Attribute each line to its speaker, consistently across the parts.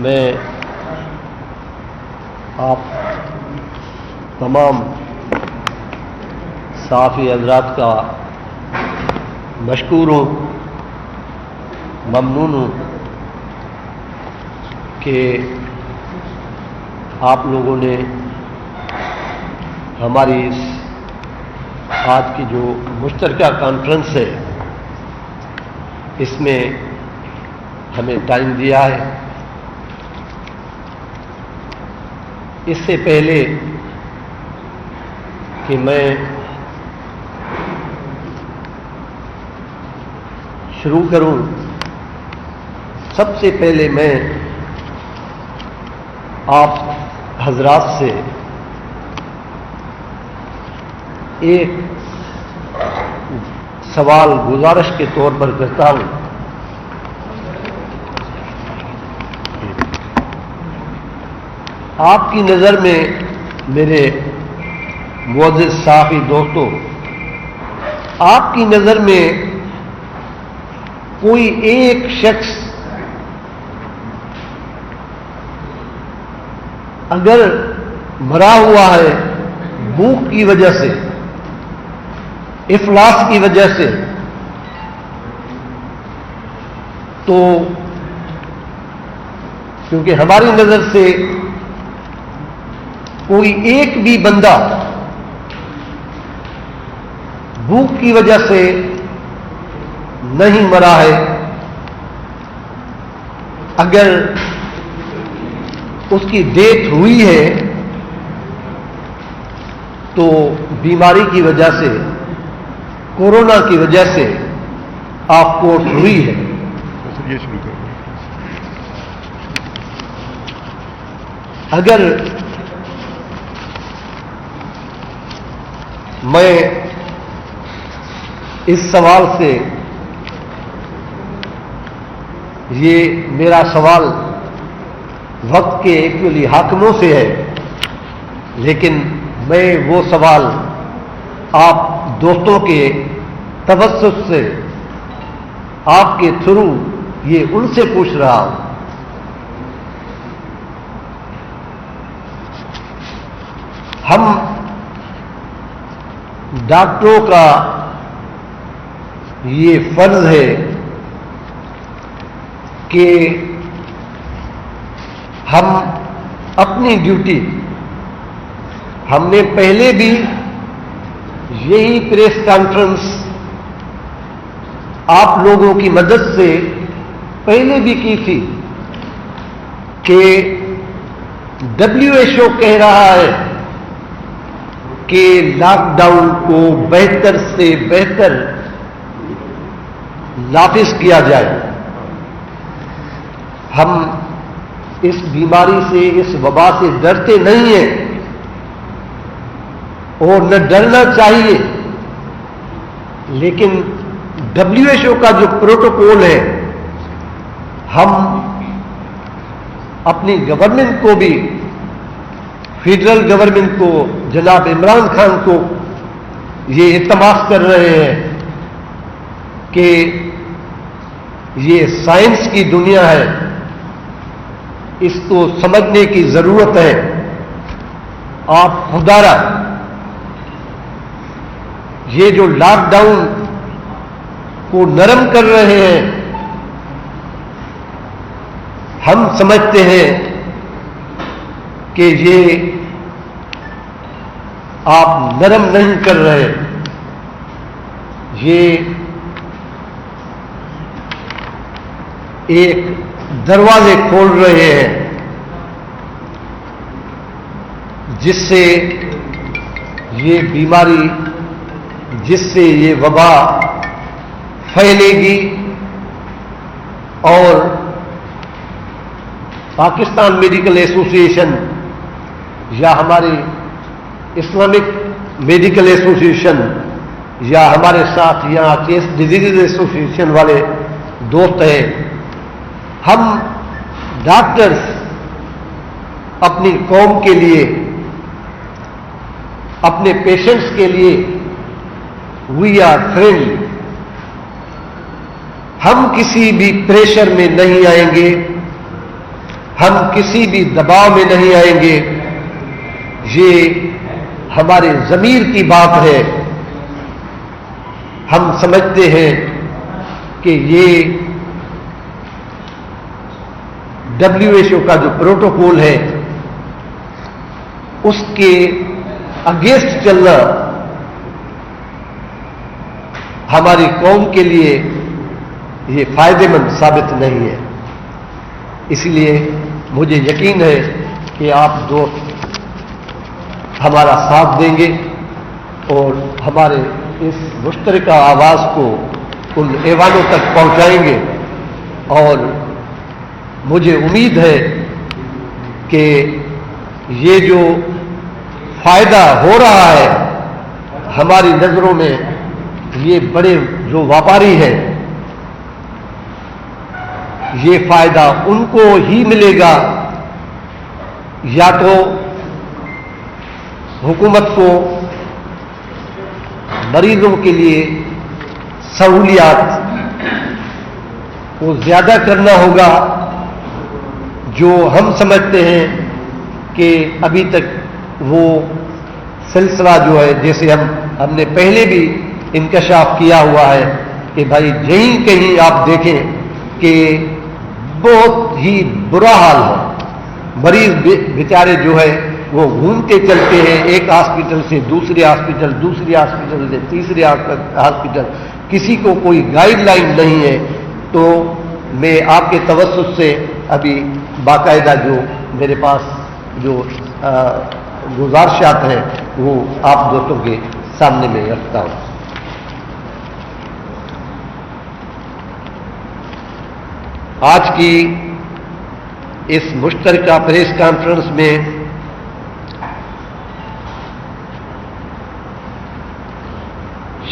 Speaker 1: میں آپ تمام صحافی حضرات کا مشکور ہوں، ممنون ہوں کہ آپ لوگوں نے ہماری اس آج کی جو مشترکہ کانفرنس ہے اس میں ہمیں ٹائم دیا ہے۔ اس سے پہلے کہ میں شروع کروں، سب سے پہلے میں آپ حضرات سے ایک سوال گزارش کے طور پر کرتا ہوں۔ آپ کی نظر میں میرے معزز صحافی دوستوں، آپ کی نظر میں کوئی ایک شخص اگر مرا ہوا ہے بھوک کی وجہ سے، افلاس کی وجہ سے، تو کیونکہ ہماری نظر سے کوئی ایک بھی بندہ بھوک کی وجہ سے نہیں مرا ہے، اگر اس کی ڈیتھ ہوئی ہے تو بیماری کی وجہ سے، کورونا کی وجہ سے آف کورس ہوئی ہے۔ اگر میں اس سوال سے، یہ میرا سوال وقت کے ایکچولی حاکموں سے ہے، لیکن میں وہ سوال آپ دوستوں کے توسط سے، آپ کے تھرو یہ ان سے پوچھ رہا ہوں۔ ہم ڈاکٹروں کا یہ فرض ہے کہ ہم اپنی ڈیوٹی، ہم نے پہلے بھی یہی پریس کانفرنس آپ لوگوں کی مدد سے پہلے بھی کی تھی کہ WHO کہہ رہا ہے کہ لاک ڈاؤن کو بہتر سے بہتر نافذ کیا جائے۔ ہم اس بیماری سے، اس وبا سے ڈرتے نہیں ہیں اور نہ ڈرنا چاہیے، لیکن WHO کا جو پروٹوکول ہے، ہم اپنی گورنمنٹ کو بھی، فیڈرل گورنمنٹ کو، جناب عمران خان کو یہ التماس کر رہے ہیں کہ یہ سائنس کی دنیا ہے، اس کو سمجھنے کی ضرورت ہے۔ آپ خدارا یہ جو لاک ڈاؤن کو نرم کر رہے ہیں، ہم سمجھتے ہیں کہ یہ آپ نرم نہیں کر رہے، یہ ایک دروازے کھول رہے ہیں جس سے یہ بیماری، جس سے یہ وبا پھیلے گی اور پاکستان میڈیکل ایسوسی ایشن یا ہماری اسلامک میڈیکل ایسوسی ایشن یا ہمارے ساتھ یہاں کیس ڈیزیز ایسوسی ایشن والے دوست ہیں، ہم ڈاکٹرز اپنی قوم کے لیے، اپنے پیشنٹس کے لیے وی آر فرینڈ، ہم کسی بھی پریشر میں نہیں آئیں گے، ہم کسی بھی دباؤ میں نہیں آئیں گے. یہ ہمارے ضمیر کی بات ہے. ہم سمجھتے ہیں کہ یہ WHO کا جو پروٹوکول ہے اس کے اگینسٹ چلنا ہماری قوم کے لیے یہ فائدے مند ثابت نہیں ہے. اس لیے مجھے یقین ہے کہ آپ دوست ہمارا ساتھ دیں گے اور ہمارے اس مشترکہ آواز کو ان ایوانوں تک پہنچائیں گے. اور مجھے امید ہے کہ یہ جو فائدہ ہو رہا ہے ہماری نظروں میں، یہ بڑے جو ویپاری ہیں، یہ فائدہ ان کو ہی ملے گا یا تو حکومت کو مریضوں کے لیے سہولیات کو زیادہ کرنا ہوگا، جو ہم سمجھتے ہیں کہ ابھی تک وہ سلسلہ جو ہے، جیسے ہم نے پہلے بھی انکشاف کیا ہوا ہے کہ بھائی یہیں کہیں آپ دیکھیں کہ بہت ہی برا حال ہے. مریض بیچارے جو ہے وہ گھومتے چلتے ہیں ایک ہاسپٹل سے دوسرے ہاسپٹل، دوسری ہاسپٹل سے تیسرے ہاسپٹل، کسی کو کوئی گائیڈ لائن نہیں ہے. تو میں آپ کے توسط سے ابھی باقاعدہ جو میرے پاس جو گزارشات ہیں وہ آپ دوستوں کے سامنے میں رکھتا ہوں. آج کی اس مشترکہ پریس کانفرنس میں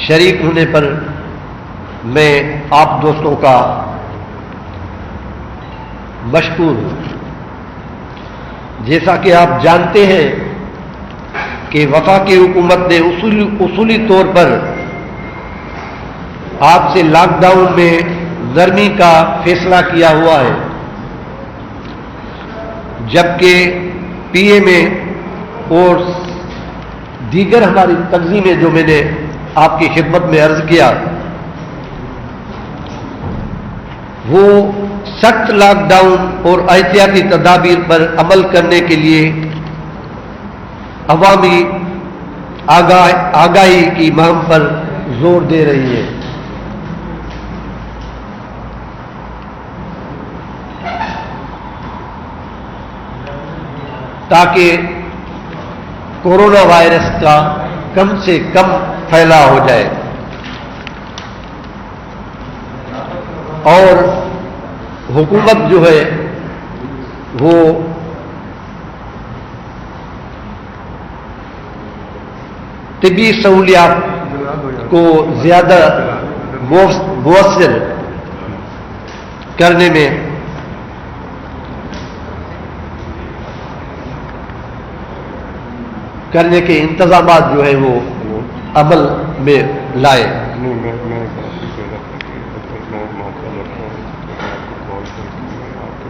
Speaker 1: شریک ہونے پر میں آپ دوستوں کا مشکور ہوں. جیسا کہ آپ جانتے ہیں کہ وفاقی حکومت نے اصولی طور پر آپ سے لاک ڈاؤن میں نرمی کا فیصلہ کیا ہوا ہے، جبکہ پی اے میں اور دیگر ہماری تنظیمیں جو میں نے آپ کی خدمت میں عرض کیا، وہ سخت لاک ڈاؤن اور احتیاطی تدابیر پر عمل کرنے کے لیے عوامی آگاہی کی مہم پر زور دے رہی ہے. تاکہ کورونا وائرس کا کم سے کم پھیلاؤ ہو جائے اور حکومت جو ہے وہ طبی سہولیات کو زیادہ مؤثر کرنے میں کرنے کے انتظامات جو ہے وہ عمل میں لائے.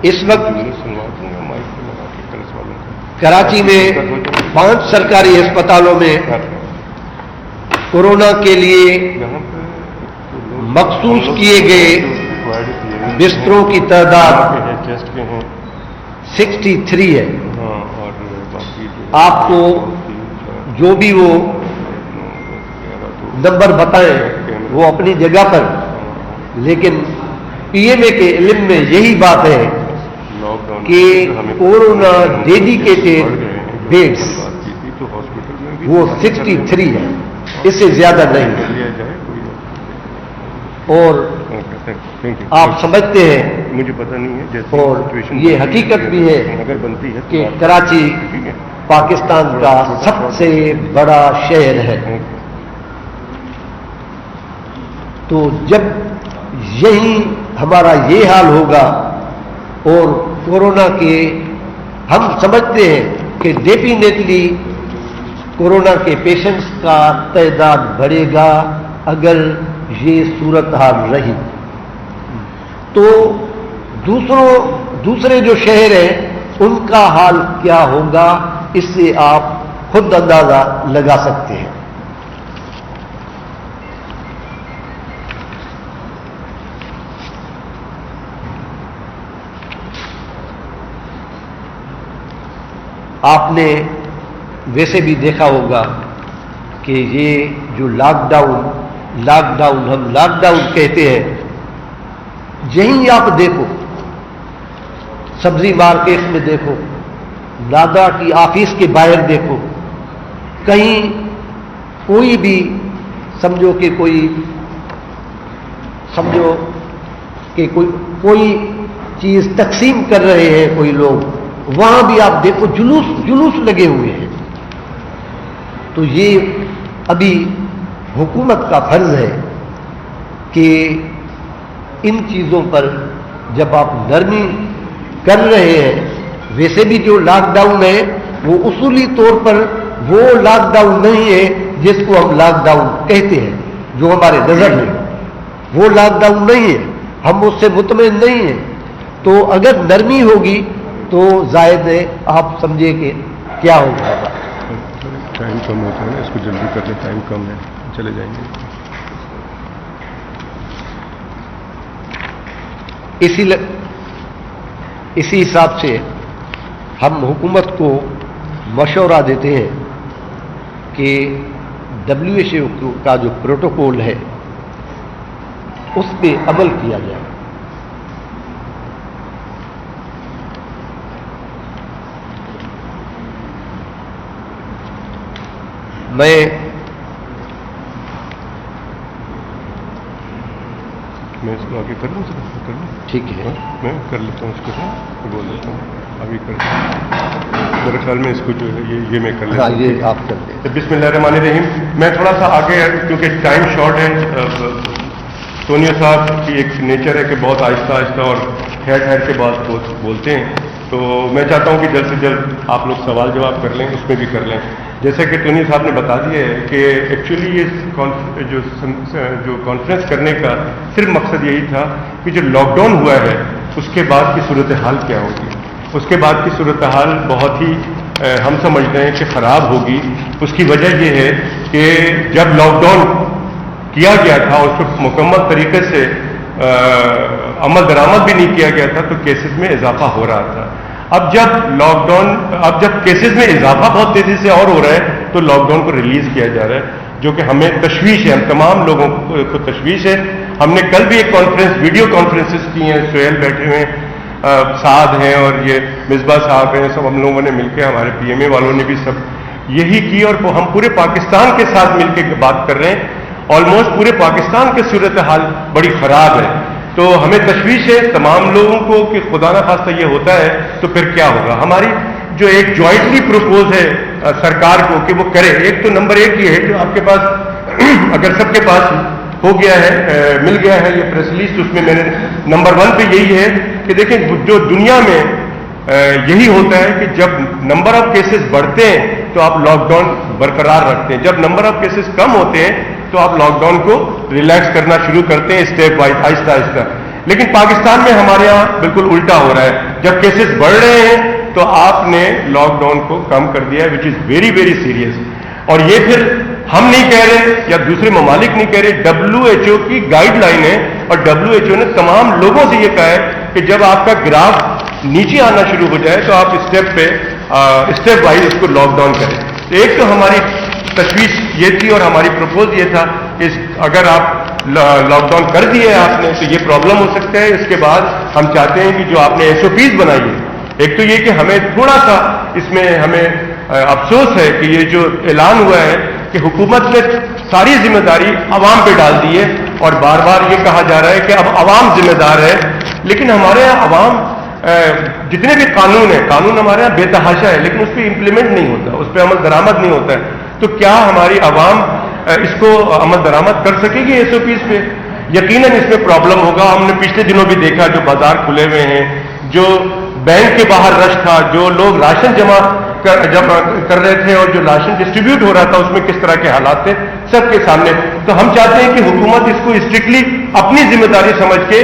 Speaker 1: اس وقت کراچی میں 5 سرکاری ہسپتالوں میں کورونا کے لیے مخصوص کیے گئے بستروں کی تعداد 63 ہے. آپ کو جو بھی وہ نمبر بتائیں وہ اپنی جگہ پر، لیکن پی ایم اے کے علم میں یہی بات ہے کہ کورونا ڈیڈیکیٹڈ بیڈز وہ 63 ہے، اس سے زیادہ نہیں ہے. اور آپ سمجھتے ہیں
Speaker 2: مجھے پتہ نہیں ہے
Speaker 1: اور یہ حقیقت بھی ہے کہ کراچی پاکستان کا سب سے بڑا شہر ہے. تو جب یہی ہمارا یہ حال ہوگا اور کورونا کے ہم سمجھتے ہیں کہ ڈیفینیٹلی کورونا کے پیشنٹس کا تعداد بڑھے گا اگر یہ صورتحال رہی. تو دوسرے جو شہر ہیں ان کا حال کیا ہوگا، اس سے آپ خود اندازہ لگا سکتے ہیں۔ آپ نے ویسے بھی دیکھا ہوگا کہ یہ جو لاک ڈاؤن ہم لاک ڈاؤن کہتے ہیں، یہیں آپ دیکھو، سبزی مارکیٹ میں دیکھو، نادا کی آفس کے باہر دیکھو، کہیں کوئی بھی سمجھو کہ کوئی چیز تقسیم کر رہے ہیں کوئی لوگ، وہاں بھی آپ دیکھو جلوس لگے ہوئے ہیں۔ تو یہ ابھی حکومت کا فرض ہے کہ ان چیزوں پر جب آپ نرمی کر رہے ہیں، ویسے بھی جو لاک ڈاؤن ہے وہ اصولی طور پر وہ لاک ڈاؤن نہیں ہے جس کو ہم لاک ڈاؤن کہتے ہیں، جو ہمارے نظر میں وہ لاک ڈاؤن نہیں ہے، ہم اس سے مطمئن نہیں ہیں۔ تو اگر نرمی ہوگی تو زائد ہے، آپ سمجھے کہ کیا ہوگا۔
Speaker 2: ٹائم کم ہوتا ہے نا، اس کو جلدی کر لیں، ٹائم کم ہے، چلے جائیں گے۔
Speaker 1: اسی حساب سے ہم حکومت کو مشورہ دیتے ہیں کہ WHO کا جو پروٹوکول ہے اس پہ عمل کیا جائے۔ میں
Speaker 2: اس کو آگے کر لوں، کر لوں،
Speaker 1: ٹھیک ہے،
Speaker 2: میں کر لیتا ہوں، اس کو بول دیتا ہوں، ابھی کر میرے خیال میں اس کو جو ہے یہ میں کر لیتا ہوں۔
Speaker 1: یہ آپ کر دیں۔
Speaker 2: بسم اللہ الرحمن الرحیم۔ میں تھوڑا سا آگے، کیونکہ ٹائم شارٹ ہے، سونیا صاحب کی ایک نیچر ہے کہ بہت آہستہ آہستہ اور ٹھہر کے بعد بولتے ہیں، تو میں چاہتا ہوں کہ جلد سے جلد آپ لوگ سوال جواب کر لیں، اس میں بھی کر لیں۔ جیسے کہ ٹونی صاحب نے بتا دیا ہے کہ ایکچولی یہ جو کانفرنس کرنے کا صرف مقصد یہی تھا کہ جو لاک ڈاؤن ہوا ہے اس کے بعد کی صورتحال کیا ہوگی۔ اس کے بعد کی صورتحال بہت ہی ہم سمجھتے ہیں کہ خراب ہوگی۔ اس کی وجہ یہ ہے کہ جب لاک ڈاؤن کیا گیا تھا اس پر مکمل طریقے سے عمل درآمد بھی نہیں کیا گیا تھا تو کیسز میں اضافہ ہو رہا تھا۔ اب جب کیسز میں اضافہ بہت تیزی سے اور ہو رہا ہے تو لاک ڈاؤن کو ریلیز کیا جا رہا ہے، جو کہ ہمیں تشویش ہے، ہم تمام لوگوں کو تشویش ہے۔ ہم نے کل بھی ایک کانفرنس، ویڈیو کانفرنسز کی ہیں، سہیل بیٹھے ہوئے ہیں، سعد ہیں اور یہ مصباح صاحب ہیں، سب ہم لوگوں نے مل کے، ہمارے PMA والوں نے بھی سب یہی کی، اور ہم پورے پاکستان کے ساتھ مل کے بات کر رہے ہیں۔ آلموسٹ پورے پاکستان کی صورتحال بڑی خراب ہے، تو ہمیں تشویش ہے تمام لوگوں کو کہ خدا نہ خواستہ یہ ہوتا ہے تو پھر کیا ہوگا۔ ہماری جو ایک جوائنٹلی پروپوز ہے سرکار کو کہ وہ کرے، ایک تو نمبر ایک یہ ہے جو آپ کے پاس اگر سب کے پاس ہو گیا ہے، مل گیا ہے یہ پریس ریلیز، تو اس میں میں نے نمبر 1 پہ یہی ہے کہ دیکھیں جو دنیا میں یہی ہوتا ہے کہ جب نمبر آف کیسز بڑھتے ہیں تو آپ لاک ڈاؤن برقرار رکھتے ہیں، جب نمبر آف کیسز کم ہوتے ہیں تو آپ لاک ڈاؤن کو ریلیکس کرنا شروع کرتے ہیں اسٹیپ وائز، آہستہ آہستہ۔ لیکن پاکستان میں ہمارے یہاں بالکل الٹا ہو رہا ہے، جب کیسز بڑھ رہے ہیں تو آپ نے لاک ڈاؤن کو کم کر دیا ہے، وچ از ویری ویری سیریس۔ اور یہ پھر ہم نہیں کہہ رہے یا دوسرے ممالک نہیں کہہ رہے، WHO کی گائیڈ لائن ہے، اور WHO نے تمام لوگوں سے یہ کہا ہے کہ جب آپ کا گراف نیچے آنا شروع ہو جائے تو آپ اسٹیپ وائز اس کو لاک ڈاؤن کریں۔ ایک تو ہماری تشویش یہ تھی اور ہماری پروپوز یہ تھا کہ اگر آپ لاک ڈاؤن کر دیے آپ نے تو یہ پرابلم ہو سکتا ہے۔ اس کے بعد ہم چاہتے ہیں کہ جو آپ نے SOPs بنائی ہے، ایک تو یہ کہ ہمیں تھوڑا سا اس میں ہمیں افسوس ہے کہ یہ جو اعلان ہوا ہے کہ حکومت نے ساری ذمہ داری عوام پہ ڈال دی ہے، اور بار بار یہ کہا جا رہا ہے کہ اب عوام ذمہ دار ہے، لیکن ہمارے یہاں عوام جتنے بھی قانون ہیں، قانون ہمارے یہاں بے تحاشا ہے، لیکن اس پہ امپلیمنٹ نہیں ہوتا، اس پہ عمل درآمد نہیں ہوتا ہے۔ تو کیا ہماری عوام اس کو عمل درآمد کر سکے گی SOPs پہ؟ یقیناً اس میں پرابلم ہوگا۔ ہم نے پچھلے دنوں بھی دیکھا جو بازار کھلے ہوئے ہیں، جو بینک کے باہر رش تھا، جو لوگ راشن جمع کر رہے تھے اور جو راشن ڈسٹریبیوٹ ہو رہا تھا اس میں کس طرح کے حالات تھے سب کے سامنے۔ تو ہم چاہتے ہیں کہ حکومت اس کو اسٹرکٹلی اپنی ذمہ داری سمجھ کے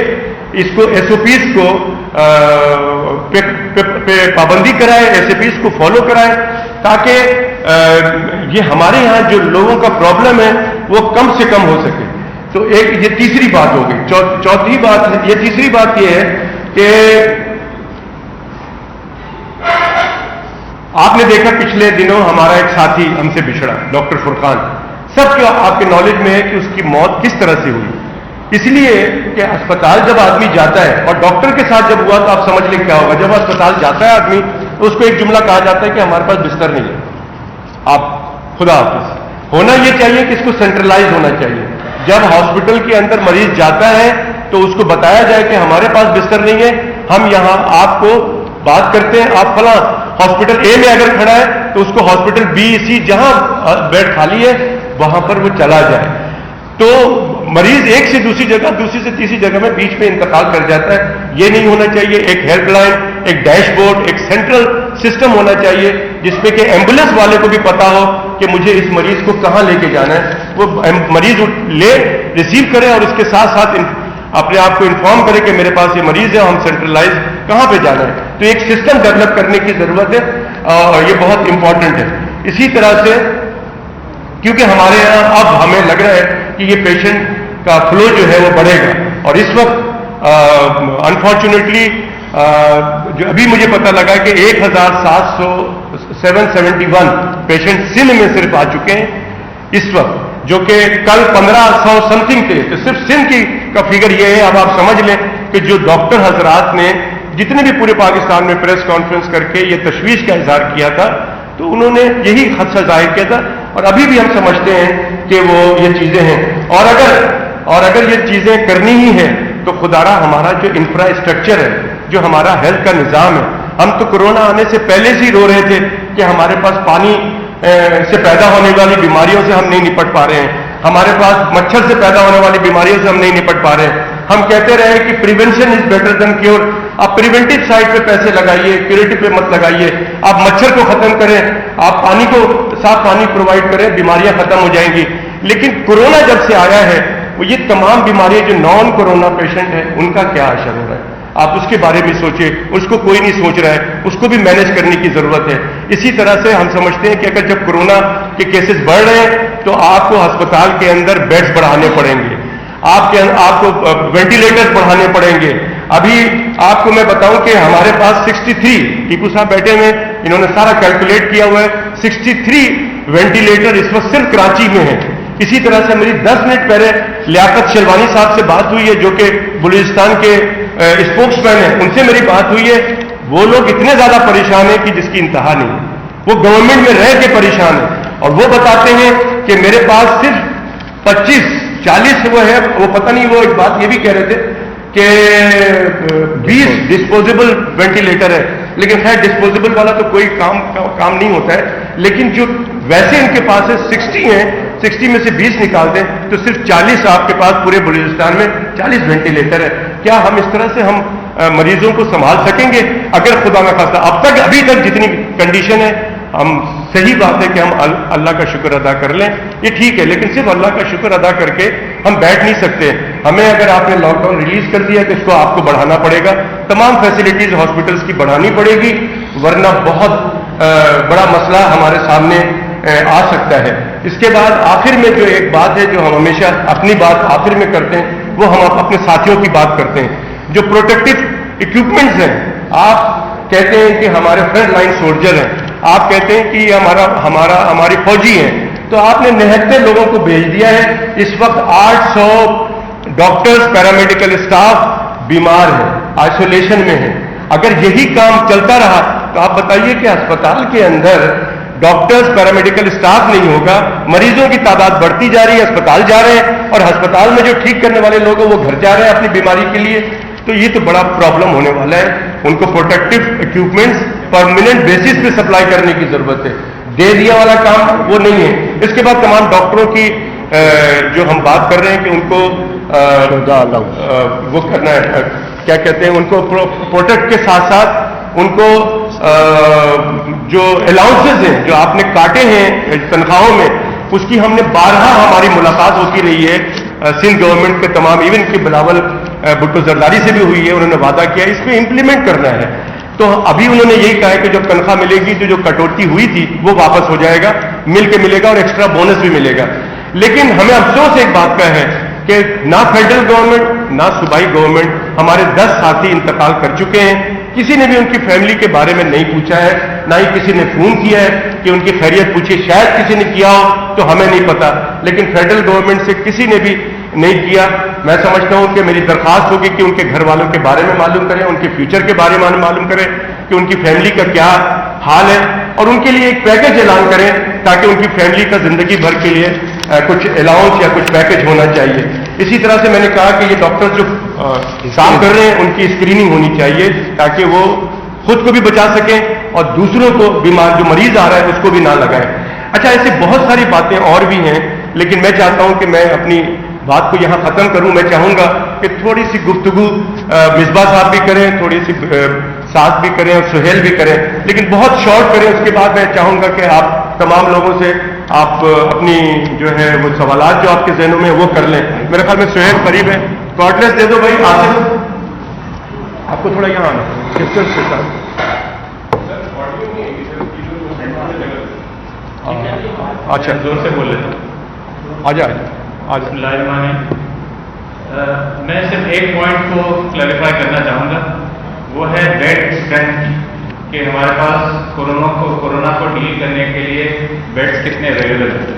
Speaker 2: इसको SOPs को पे पाबंदी कराए, SOPs को फॉलो कराए, ताकि ये हमारे यहाँ जो लोगों का प्रॉब्लम है वो कम से कम हो सके। तो एक ये तीसरी बात हो गई। चौथी बात, ये तीसरी बात ये है कि आपने देखा पिछले दिनों हमारा एक साथी हमसे बिछड़ा, डॉक्टर फुरकान। सबके आपके नॉलेज में है कि उसकी मौत किस तरह से हुई। इसलिए कि अस्पताल जब आदमी जाता है, और डॉक्टर के साथ जब हुआ तो आप समझ लें क्या होगा। जब अस्पताल जाता है आदमी तो उसको एक जुमला कहा जाता है कि हमारे पास बिस्तर नहीं है, आप खुदा हाफिज। होना ये चाहिए कि इसको सेंट्रलाइज होना चाहिए। जब हॉस्पिटल के अंदर मरीज जाता है तो उसको बताया जाए कि हमारे पास बिस्तर नहीं है, हम यहां आपको बात करते हैं, आप फला हॉस्पिटल ए में अगर खड़ा है तो उसको हॉस्पिटल बी सी जहां बेड खाली है वहां पर वो चला जाए। तो मरीज एक से दूसरी जगह, दूसरी से तीसरी जगह में बीच में इंतकाल कर जाता है। ये नहीं होना चाहिए। एक हेल्पलाइन, एक डैशबोर्ड, एक सेंट्रल सिस्टम होना चाहिए जिसमें कि एम्बुलेंस वाले को भी पता हो कि मुझे इस मरीज को कहां लेके जाना है। वो मरीज रिसीव करे और उसके साथ साथ अपने आप को इन्फॉर्म करे कि मेरे पास ये मरीज है, हम सेंट्रलाइज कहां पे जाना है। तो एक सिस्टम डेवलप करने की जरूरत है और ये बहुत इंपॉर्टेंट है। इसी तरह से क्योंकि हमारे यहाँ अब हमें लग रहा है कि ये पेशेंट का फ्लो जो है वो बढ़ेगा, और इस वक्त अनफॉर्चुनेटली जो अभी मुझे पता लगा कि 1771 पेशेंट सिंध में सिर्फ आ चुके हैं इस वक्त, जो कि कल 1500 समथिंग थे। तो सिर्फ सिंध की का फिगर ये है। अब आप समझ लें कि जो डॉक्टर हजरात ने जितने भी पूरे पाकिस्तान में प्रेस कॉन्फ्रेंस करके ये तशवीश का इजहार किया था, तो उन्होंने यही खदशा जाहिर किया था, और अभी भी हम समझते हैं कि वो ये चीजें हैं। और अगर ये चीजें करनी ही है तो खुदारा हमारा जो इंफ्रास्ट्रक्चर है, जो हमारा हेल्थ का निजाम है, हम तो कोरोना आने से पहले से ही रो रहे थे कि हमारे पास पानी से पैदा होने वाली बीमारियों से हम नहीं निपट पा रहे हैं, हमारे पास मच्छर से पैदा होने वाली बीमारियों से हम नहीं निपट पा रहे हैं। हम कहते रहे कि prevention is better than cure. आप प्रिवेंटिव साइड पे पैसे लगाइए, क्यूरेटिव पे मत लगाइए। आप मच्छर को खत्म करें, आप पानी को साफ पानी प्रोवाइड करें, बीमारियां खत्म हो जाएंगी। लेकिन कोरोना जब से आया है, वो ये तमाम बीमारियां जो नॉन कोरोना पेशेंट है उनका क्या असर हो रहा है, आप उसके बारे में सोचिए। उसको कोई नहीं सोच रहा है, उसको भी मैनेज करने की जरूरत है। इसी तरह से हम समझते हैं कि अगर जब कोरोना के केसेस बढ़ रहे हैं तो आपको अस्पताल के अंदर बेड्स बढ़ाने पड़ेंगे, आपको वेंटिलेटर्स बढ़ाने पड़ेंगे। अभी आपको मैं बताऊं कि हमारे पास 63 टीपू साहब बैठे हुए, इन्होंने सारा कैलकुलेट किया हुआ है, 63 वेंटिलेटर इस वक्त सिर्फ कराची में है। इसी तरह से मेरी 10 मिनट पहले लियाकत शेरवानी साहब से बात हुई है, जो कि बलूचिस्तान के स्पोक्समैन हैं, उनसे मेरी बात हुई है। वो लोग इतने ज्यादा परेशान हैं कि जिसकी इंतहा नहीं है। वो गवर्नमेंट में रह के परेशान है, और वो बताते हैं कि मेरे पास सिर्फ 25-40 वो है, वो पता नहीं, वो एक बात ये भी कह रहे थे कि 20 डिस्पोजेबल वेंटिलेटर है। लेकिन खैर डिस्पोजेबल वाला तो कोई काम नहीं होता है, लेकिन जो वैसे इनके पास है 60 हैं, 60 में से 20 निकाल दें तो सिर्फ 40 आपके पास पूरे बलूचिस्तान में 40 वेंटिलेटर है। क्या हम इस तरह से हम मरीजों को संभाल सकेंगे? अगर खुदा न खास्ता अब तक अभी तक जितनी कंडीशन है, हम सही बात है कि हम अल्लाह का शुक्र अदा कर लें, ये ठीक है, लेकिन सिर्फ अल्लाह का शुक्र अदा करके हम बैठ नहीं सकते। हमें अगर आपने लॉकडाउन रिलीज कर दिया तो इसको आपको बढ़ाना पड़ेगा, तमाम फैसिलिटीज हॉस्पिटल्स की बढ़ानी पड़ेगी, वरना बहुत बड़ा मसला हमारे सामने आ सकता है। इसके बाद आखिर में जो एक बात है, जो हम हमेशा अपनी बात आखिर में करते हैं, वो हम अपने साथियों की बात करते हैं। जो प्रोटेक्टिव इक्विपमेंट्स हैं, आप कहते हैं कि हमारे फ्रंट लाइन सोल्जर हैं, आप कहते हैं कि हमारी फौजी हैं, तो आपने निहत्ते लोगों को भेज दिया है। इस वक्त 800 डॉक्टर्स, पैरामेडिकल स्टाफ बीमार हैं, आइसोलेशन में हैं। अगर यही काम चलता रहा तो आप बताइए कि अस्पताल के अंदर डॉक्टर्स, पैरामेडिकल स्टाफ नहीं होगा, मरीजों की तादाद बढ़ती जा रही है, अस्पताल जा रहे हैं, और अस्पताल में जो ठीक करने वाले लोग हैं वो घर जा रहे हैं अपनी बीमारी के लिए। तो ये तो बड़ा प्रॉब्लम होने वाला है। उनको प्रोटेक्टिव इक्विपमेंट्स परमानेंट बेसिस पे सप्लाई करने की जरूरत है। दे दिया वाला काम वो नहीं है। इसके बाद तमाम डॉक्टरों की जो हम बात कर रहे हैं कि उनको वो करना है, क्या कहते हैं, उनको प्रोटेक्ट के साथ साथ उनको जो अलाउंसेस हैं जो आपने काटे हैं तनख्वाहों में, उसकी हमने 12 हमारी मुलाकात होती रही है सिंध गवर्नमेंट के तमाम, इवन के बिलावल भुट्टो जरदारी से भी हुई है, उन्होंने वादा किया, इस पे इम्प्लीमेंट करना है। तो अभी उन्होंने यही कहा है कि जब तनख्वाह मिलेगी तो जो कटौती हुई थी वो वापस हो जाएगा, मिल के मिलेगा और एक्स्ट्रा बोनस भी मिलेगा। लेकिन हमें अफसोस एक बात का है कि ना फेडरल गवर्नमेंट ना सूबाई गवर्नमेंट, हमारे 10 साथी इंतकाल कर चुके हैं, किसी ने भी उनकी फैमिली के बारे में नहीं पूछा है, ना ही किसी ने फोन किया है कि उनकी खैरियत पूछी, शायद किसी ने किया हो तो हमें नहीं पता, लेकिन फेडरल गवर्नमेंट से किसी ने भी नहीं किया। मैं समझता हूं कि मेरी दरखास्त होगी कि उनके घर वालों के बारे में मालूम करें, उनके फ्यूचर के बारे में मालूम करें कि उनकी फैमिली का क्या हाल है, और उनके लिए एक पैकेज ऐलान करें ताकि उनकी फैमिली का जिंदगी भर के लिए कुछ अलाउंस या कुछ पैकेज होना चाहिए। इसी तरह से मैंने कहा कि ये डॉक्टर जो काम कर रहे हैं उनकी स्क्रीनिंग होनी चाहिए ताकि वो खुद को भी बचा सकें और दूसरों को, बीमार जो मरीज आ रहा है उसको भी ना लगाएं। अच्छा, ऐसे बहुत सारी बातें और भी हैं, लेकिन मैं चाहता हूं कि मैं अपनी बात को यहां खत्म करूं। मैं चाहूंगा कि थोड़ी सी गुफ्तगू मिसबा साहब भी करें, थोड़ी सी साथ भी करें और सुहेल भी करें, लेकिन बहुत शॉर्ट करें। उसके बाद मैं चाहूंगा कि आप तमाम लोगों से आप अपनी जो है वो सवालात जो आपके जहनों में वो कर लें। मेरे ख्याल में सुहेल करीब है, कॉर्डलेस दे दो भाई। आसिफ आपको थोड़ा यहाँ आना, डिस्टेंस के साथ। अच्छा,
Speaker 3: जोर से बोल लेता हूँ।
Speaker 2: आजा आज
Speaker 3: मैं सिर्फ एक पॉइंट को क्लैरिफाई करना चाहूँगा, वो है बेड स्ट्रेंथ कि हमारे पास कोरोना को डील करने के लिए बेड्स कितने अवेलेबल हैं।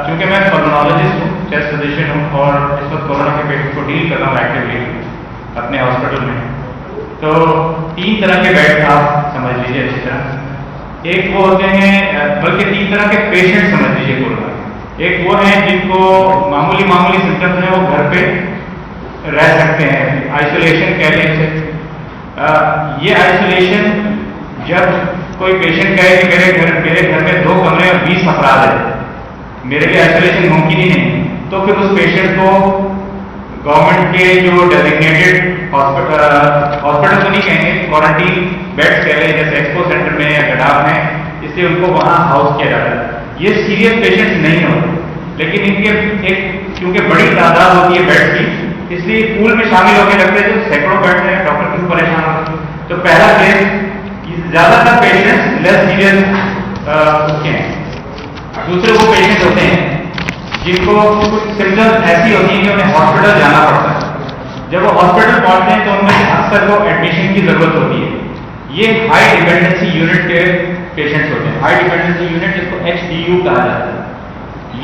Speaker 3: क्योंकि मैं पल्मोनोलॉजिस्ट हूँ, चेस्ट फिजिशियन हूँ और इस वक्त कोरोना के पेशेंट को डील कर रहा हूँ एक्टिवली अपने हॉस्पिटल में। तो 3 तरह के बेड आप समझ लीजिए अच्छी तरह। एक वो होते हैं, बल्कि 3 तरह के पेशेंट समझ लीजिए कोरोना। एक वो है जिनको मामूली सिम्टम्स हैं, वो घर पे रह सकते हैं, आइसोलेशन कह लें इसे। ये आइसोलेशन जब कोई पेशेंट कहे कि मेरे घर में 2 कमरे और 20 अफराद है, मेरे लिए आइसोलेशन मुमकिन ही नहीं, तो फिर उस पेशेंट को गवर्नमेंट के जो डेजिग्नेटेड हॉस्पिटल तो नहीं कहेंगे, क्वारंटीन बेड्स कह लें, जैसे एक्सपो सेंटर में या गडाव में, इसलिए उनको वहां हाउस किया जाता है। ये सीरियस पेशेंट्स नहीं होते, लेकिन इनके एक क्योंकि बड़ी तादाद होती है बेड की, इसलिए पूल में शामिल होकर रखते हैं, जो सैकड़ों बेड हैं, डॉक्टर क्यों परेशान होते हैं। तो पहला केस, ज्यादातर पेशेंट्स लेस सीरियस उसके हैं। दूसरे वो पेशेंट होते हैं जिनको कुछ सिम्टम्स ऐसी होती है कि उन्हें हॉस्पिटल जाना पड़ता है। जब वो हॉस्पिटल पहुंचते हैं तो उनमें अक्सर को एडमिशन की जरूरत होती है। ये हाई डिपेंडेंसी यूनिट के पेशेंट्स होते हैं। हाई डिपेंडेंसी यूनिट जिसको HDU कहा जाता है,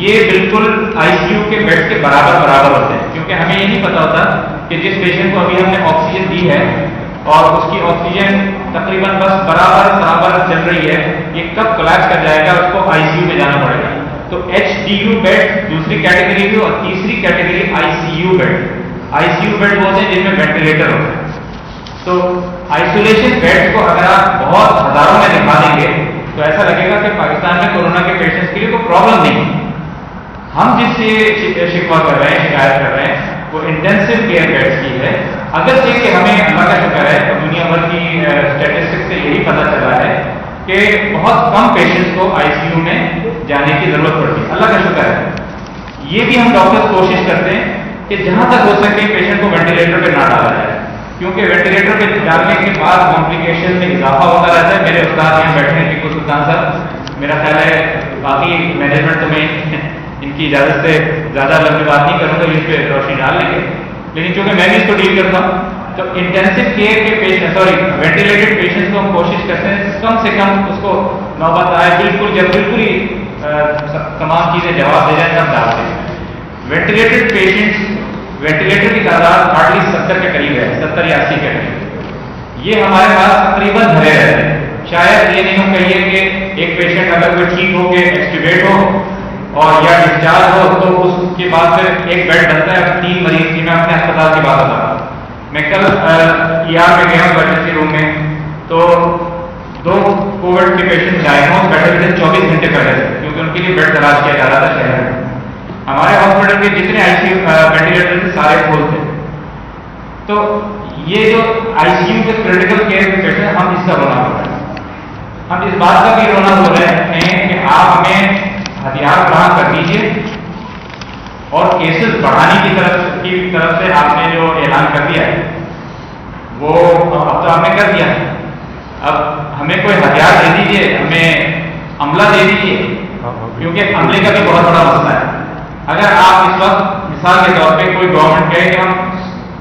Speaker 3: ये बिल्कुल ICU के बेड के बराबर होते हैं, क्योंकि हमें ये नहीं पता होता कि जिस पेशेंट को अभी हमने ऑक्सीजन दी है और उसकी ऑक्सीजन तकरीबन बस बराबर चल रही है, ये कब कोलैप्स कर जाएगा, उसको ICU में जाना पड़ेगा। तो HDU बेड दूसरी कैटेगरी की, और तीसरी category ICU bed. ICU bed वो होते हैं जिनमें वेंटिलेटर होते हैं। तो आइसोलेशन बेड्स को अगर आप बहुत हजारों में दिखा देंगे तो ऐसा लगेगा कि पाकिस्तान में कोरोना के पेशेंट्स के लिए कोई प्रॉब्लम नहीं है। हम जिससे शिकवा कर रहे हैं, शिकायत कर रहे हैं, वो इंटेंसिव केयर बेड्स की है। अगर से कि हमें अल्लाह का शुक्र है तो दुनिया भर की स्टैटिस्टिक्स से यही पता चला है कि बहुत कम पेशेंट्स को ICU में जाने की जरूरत पड़ती है, अल्लाह का शुक्र है। ये भी हम डॉक्टर्स कोशिश करते हैं कि जहां तक हो सके पेशेंट को वेंटिलेटर पर ना डाला जाए, क्योंकि वेंटिलेटर पे डालने के बाद कॉम्प्लिकेशन में इजाफा होता रहता है। मेरे उस्ताद यहाँ बैठे हैं, टीकू सुल्तान साहब, मेरा ख्याल है बाकी मैनेजमेंट तो मैं इनकी इजाजत से ज्यादा लंबी बात नहीं करूँगा, इस पे रोशनी डाल लेंगे, लेकिन चूंकि मैं भी इसको डील करता हूँ, तो इंटेंसिव केयर के पेशेंट, वेंटिलेटेड पेशेंट्स को हम कोशिश करते हैं कम से कम उसको नौबत आए, बिल्कुल ही तमाम चीजें जवाब दे जाए तब डालते हैं। वेंटिलेटेड पेशेंट्स, वेंटिलेटर की तादाद हार्डली 70 के करीब है, 70 या 80 के करीब। ये हमारे पास तकरीबन भरे रहते हैं। शायद ये नहीं हो कहिए कि एक पेशेंट अगर कोई ठीक हो के एक्सट्यूबेट हो और या डिस्चार्ज हो तो उसके बाद फिर एक बेड बनता है 3 मरीज की। मैं अपने अस्पताल की बात बता रहा हूँ। मैं कल ER में गया इमरजेंसी रूम में, तो 2 कोविड के पेशेंट डायग्नोज बैठे थे 24 घंटे पहले से, क्योंकि उनके लिए बेड तलाश किया जा रहा था शहर में। हमारे हॉस्पिटल के जितने ICU वेंटिलेटर थे सारे फुल थे। तो ये जो ICU के क्रिटिकल केयर के पेशेंट, हम इसका रोना हो रहे हैं। हम इस बात का भी रोना हो रहे हैं कि आप हमें हथियार फराहम कर दीजिए اور کیسز بڑھانے کی طرف سے آپ نے جو اعلان کر دیا ہے وہ اب تو آپ نے کر دیا ہے. اب ہمیں کوئی ہتھیار دے دیجیے, ہمیں عملہ دے دیجیے, کیونکہ عملے کا بھی بہت بڑا مسئلہ ہے. اگر آپ اس وقت مثال کے طور پہ کوئی گورنمنٹ کہے کہ ہم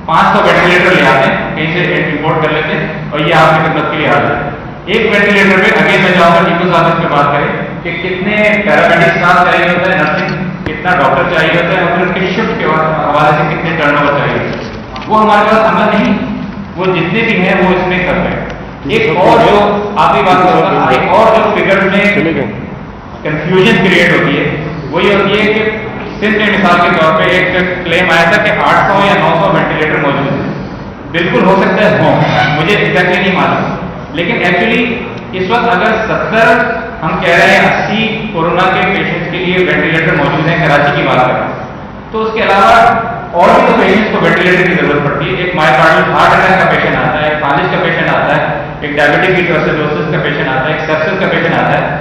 Speaker 3: 500 وینٹیلیٹر لے آتے ہیں, کہیں سے امپورٹ کر لیتے ہیں اور یہ آپ کی خدمت کے لیے آ جائے. ایک وینٹیلیٹر پہ اگین میں چاہوں گا ٹیپو صاحب اس پہ بات کریں کہ کتنے پیرامیڈک اسٹاف چاہیے ہوتا ہے, نرسنگ کتنا ڈاکٹر چاہیے ہوتا ہے, اور پھر اس کی شفٹ کے حوالے سے کتنے ٹرن اوور چاہیے ہوتا ہے. وہ ہمارے پاس عمل نہیں, وہ جتنے بھی ہیں وہ اس میں کر رہے ہیں. ایک اور جو آپ کی بات کروں گا, ایک اور جو فگر میں کنفیوژن کریٹ ہوتی ہے وہ یہ ہوتی ہے کہ سندھ میں مثال کے طور پہ ایک کلیم آیا تھا کہ 800 یا 900 وینٹیلیٹر موجود ہیں. بالکل ہو سکتا ہے ہوں, مجھے ایگزیکٹلی نہیں معلوم, لیکن ایکچولی اس وقت اگر 70 ہم کہہ رہے ہیں 80 کورونا کے پیشنٹس کے لیے وینٹیلیٹر موجود ہیں کراچی کی بات کریں, تو اس کے علاوہ اور بھی تو پیشنٹس کو وینٹیلیٹر کی ضرورت پڑتی ہے. ایک مائوکارڈل ہارٹ اٹیک کا پیشنٹ آتا ہے, ایک فالج کا پیشنٹ آتا ہے, ایک ڈائبٹک کیٹوسیڈوسس کا پیشنٹ آتا ہے, ایک سیپسس کا پیشنٹ آتا ہے.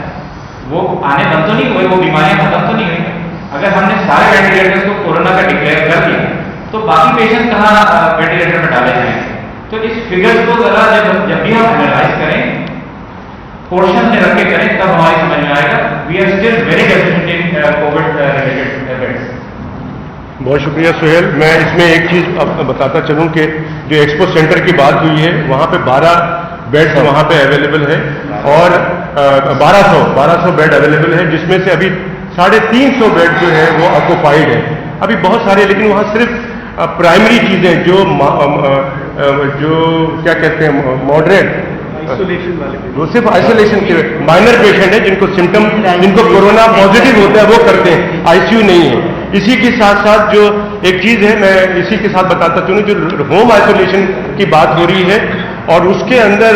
Speaker 3: وہ آنے بند تو نہیں ہوئے, وہ بیماریاں ختم تو نہیں ہوئی. اگر ہم نے سارے وینٹیلیٹرز کو کورونا کا ڈکلیئر کر دیا تو باقی پیشنٹ کہاں وینٹیلیٹر میں ڈالے جائیں. تو اس فگرز کو ذرا جب بھی ہم اینالائز کریں, پورشن میں رکھ کے کریں, تب ہماری سمجھ میں آئے گا. We are still very deficient in covid related events.
Speaker 2: بہت شکریہ سہیل. میں اس میں ایک چیز اب بتاتا چلوں کہ جو ایکسپو سینٹر کی بات ہوئی ہے وہاں پہ 12 بیڈ وہاں پہ اویلیبل ہے, اور 1200 بیڈ اویلیبل ہے, جس میں سے ابھی 350 بیڈ جو ہے وہ آکوپائڈ ہے. ابھی بہت سارے, لیکن وہاں صرف پرائمری چیزیں جو کیا کہتے ہیں ماڈریٹ, وہ صرف آئسولیشن کے مائنر پیشنٹ ہیں جن کو سمٹم, جن کو کورونا پازیٹیو ہوتا ہے وہ کرتے ہیں, آئی سی یو نہیں ہے. اسی کے ساتھ ساتھ جو ایک چیز ہے میں اسی کے ساتھ بتاتا چلوں, جو ہوم آئسولیشن کی بات ہو رہی ہے اور اس کے اندر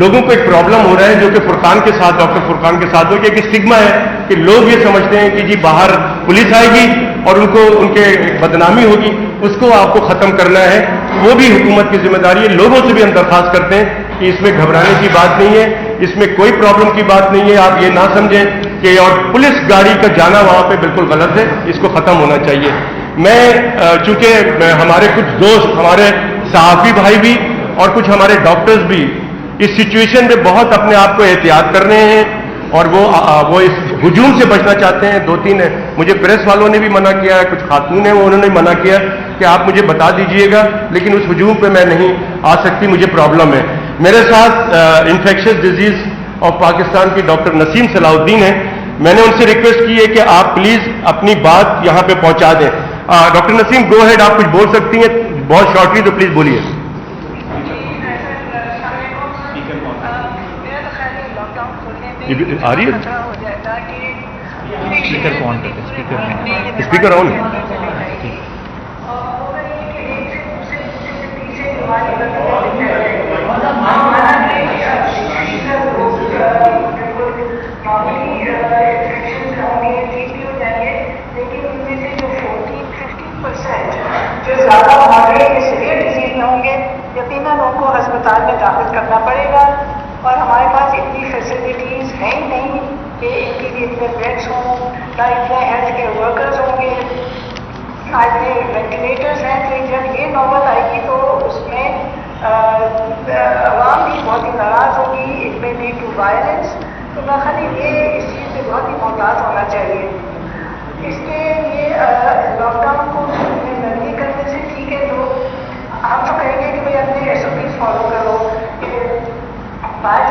Speaker 2: لوگوں کو ایک پرابلم ہو رہا ہے جو کہ فرقان کے ساتھ, ڈاکٹر فرقان کے ساتھ ہو گیا, کہ اسٹگما ہے کہ لوگ یہ سمجھتے ہیں کہ جی باہر پولیس آئے گی اور ان کے بدنامی ہوگی, اس کو آپ کو ختم کرنا ہے. وہ بھی حکومت کی ذمہ داری ہے. لوگوں سے بھی ہم درخواست کرتے ہیں کہ اس میں گھبرانے کی بات نہیں ہے, اس میں کوئی پرابلم کی بات نہیں ہے. آپ یہ نہ سمجھیں کہ, اور پولیس گاڑی کا جانا وہاں پہ بالکل غلط ہے, اس کو ختم ہونا چاہیے. میں چونکہ ہمارے کچھ دوست, ہمارے صحافی بھائی بھی اور کچھ ہمارے ڈاکٹرز بھی اس سچویشن میں بہت اپنے آپ کو احتیاط کر رہے ہیں اور وہ اس ہجوم سے بچنا چاہتے ہیں. 2-3 مجھے پریس والوں نے بھی منع کیا ہے, کچھ خاتون ہیں انہوں نے منع کیا کہ آپ مجھے بتا دیجئے گا, لیکن اس ہجوم پہ میں نہیں آ سکتی, مجھے پرابلم ہے. میرے ساتھ انفیکشس ڈیزیز آف پاکستان کی ڈاکٹر نسیم صلاح الدین ہیں. میں نے ان سے ریکویسٹ کی ہے کہ آپ پلیز اپنی بات یہاں پہ پہنچا دیں. ڈاکٹر نسیم گو ہیڈ, آپ کچھ بول سکتی ہیں بہت شارٹلی, تو پلیز بولیے. آ رہی ہے اسپیکر آن.
Speaker 4: جو زیادہ ماڈریٹ سیویئر ڈیزیز میں ہوں گے یقیناً ان کو ہسپتال میں داخل کرنا پڑے گا, اور ہمارے پاس اتنی فیسلٹیز ہیں ہی نہیں کہ ان کے لیے اتنے بیڈس ہوں, نہ اتنے ہیلتھ کیئر ورکرز ہوں گے, نہ اتنے وینٹیلیٹرز ہیں. تو جب یہ نوبت آئے گی تو اس میں عوام بھی بہت ہی ناراض ہوگی, اٹ میں لیڈ ٹو وائلنس. تو میں خالی یہ اس چیز سے بہت ہی محتاط ہونا چاہیے. اس کے لیے لاک ڈاؤن کو نہیں کرنے سے ٹھیک ہے, تو ہم تو کہیں گے کہ بھائی اپنے SOPs فالو کرو, کہ باہر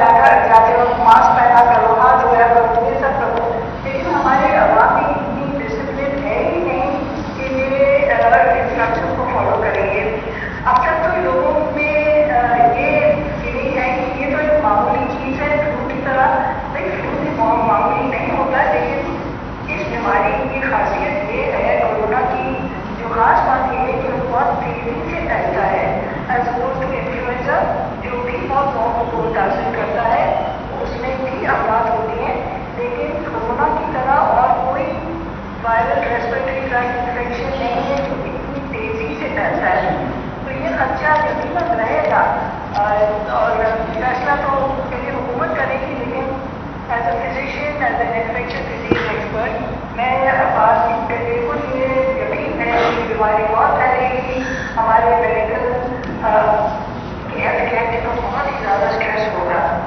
Speaker 4: جاتے وقت ماسک پہنا کرو, ہاتھ دھویا کرو, یہ سب کرو. لیکن ہمارے عوام میں اتنی ڈسپلن ہے ہی نہیں کہ یہ انسٹرکشن کو فالو کریں گے. اب تک تو لوگوں میں یہ فیلنگ ہے کہ یہ تو ایک معمولی چیز ہے فلو کی طرح. لیکن فلو بھی معمولی نہیں ہوتا, لیکن اس بیماری کی خاصیت یہ ہے کورونا کی, جو خاص بات یہ ہے کہ وہ بہت تیزی سے پھیلتا ہے ایز اپوز ٹو انفلوئنزا جو بھی بہت لوگوں کو متاثر کرتا ہے, اس میں بھی افراد ہوتی ہیں.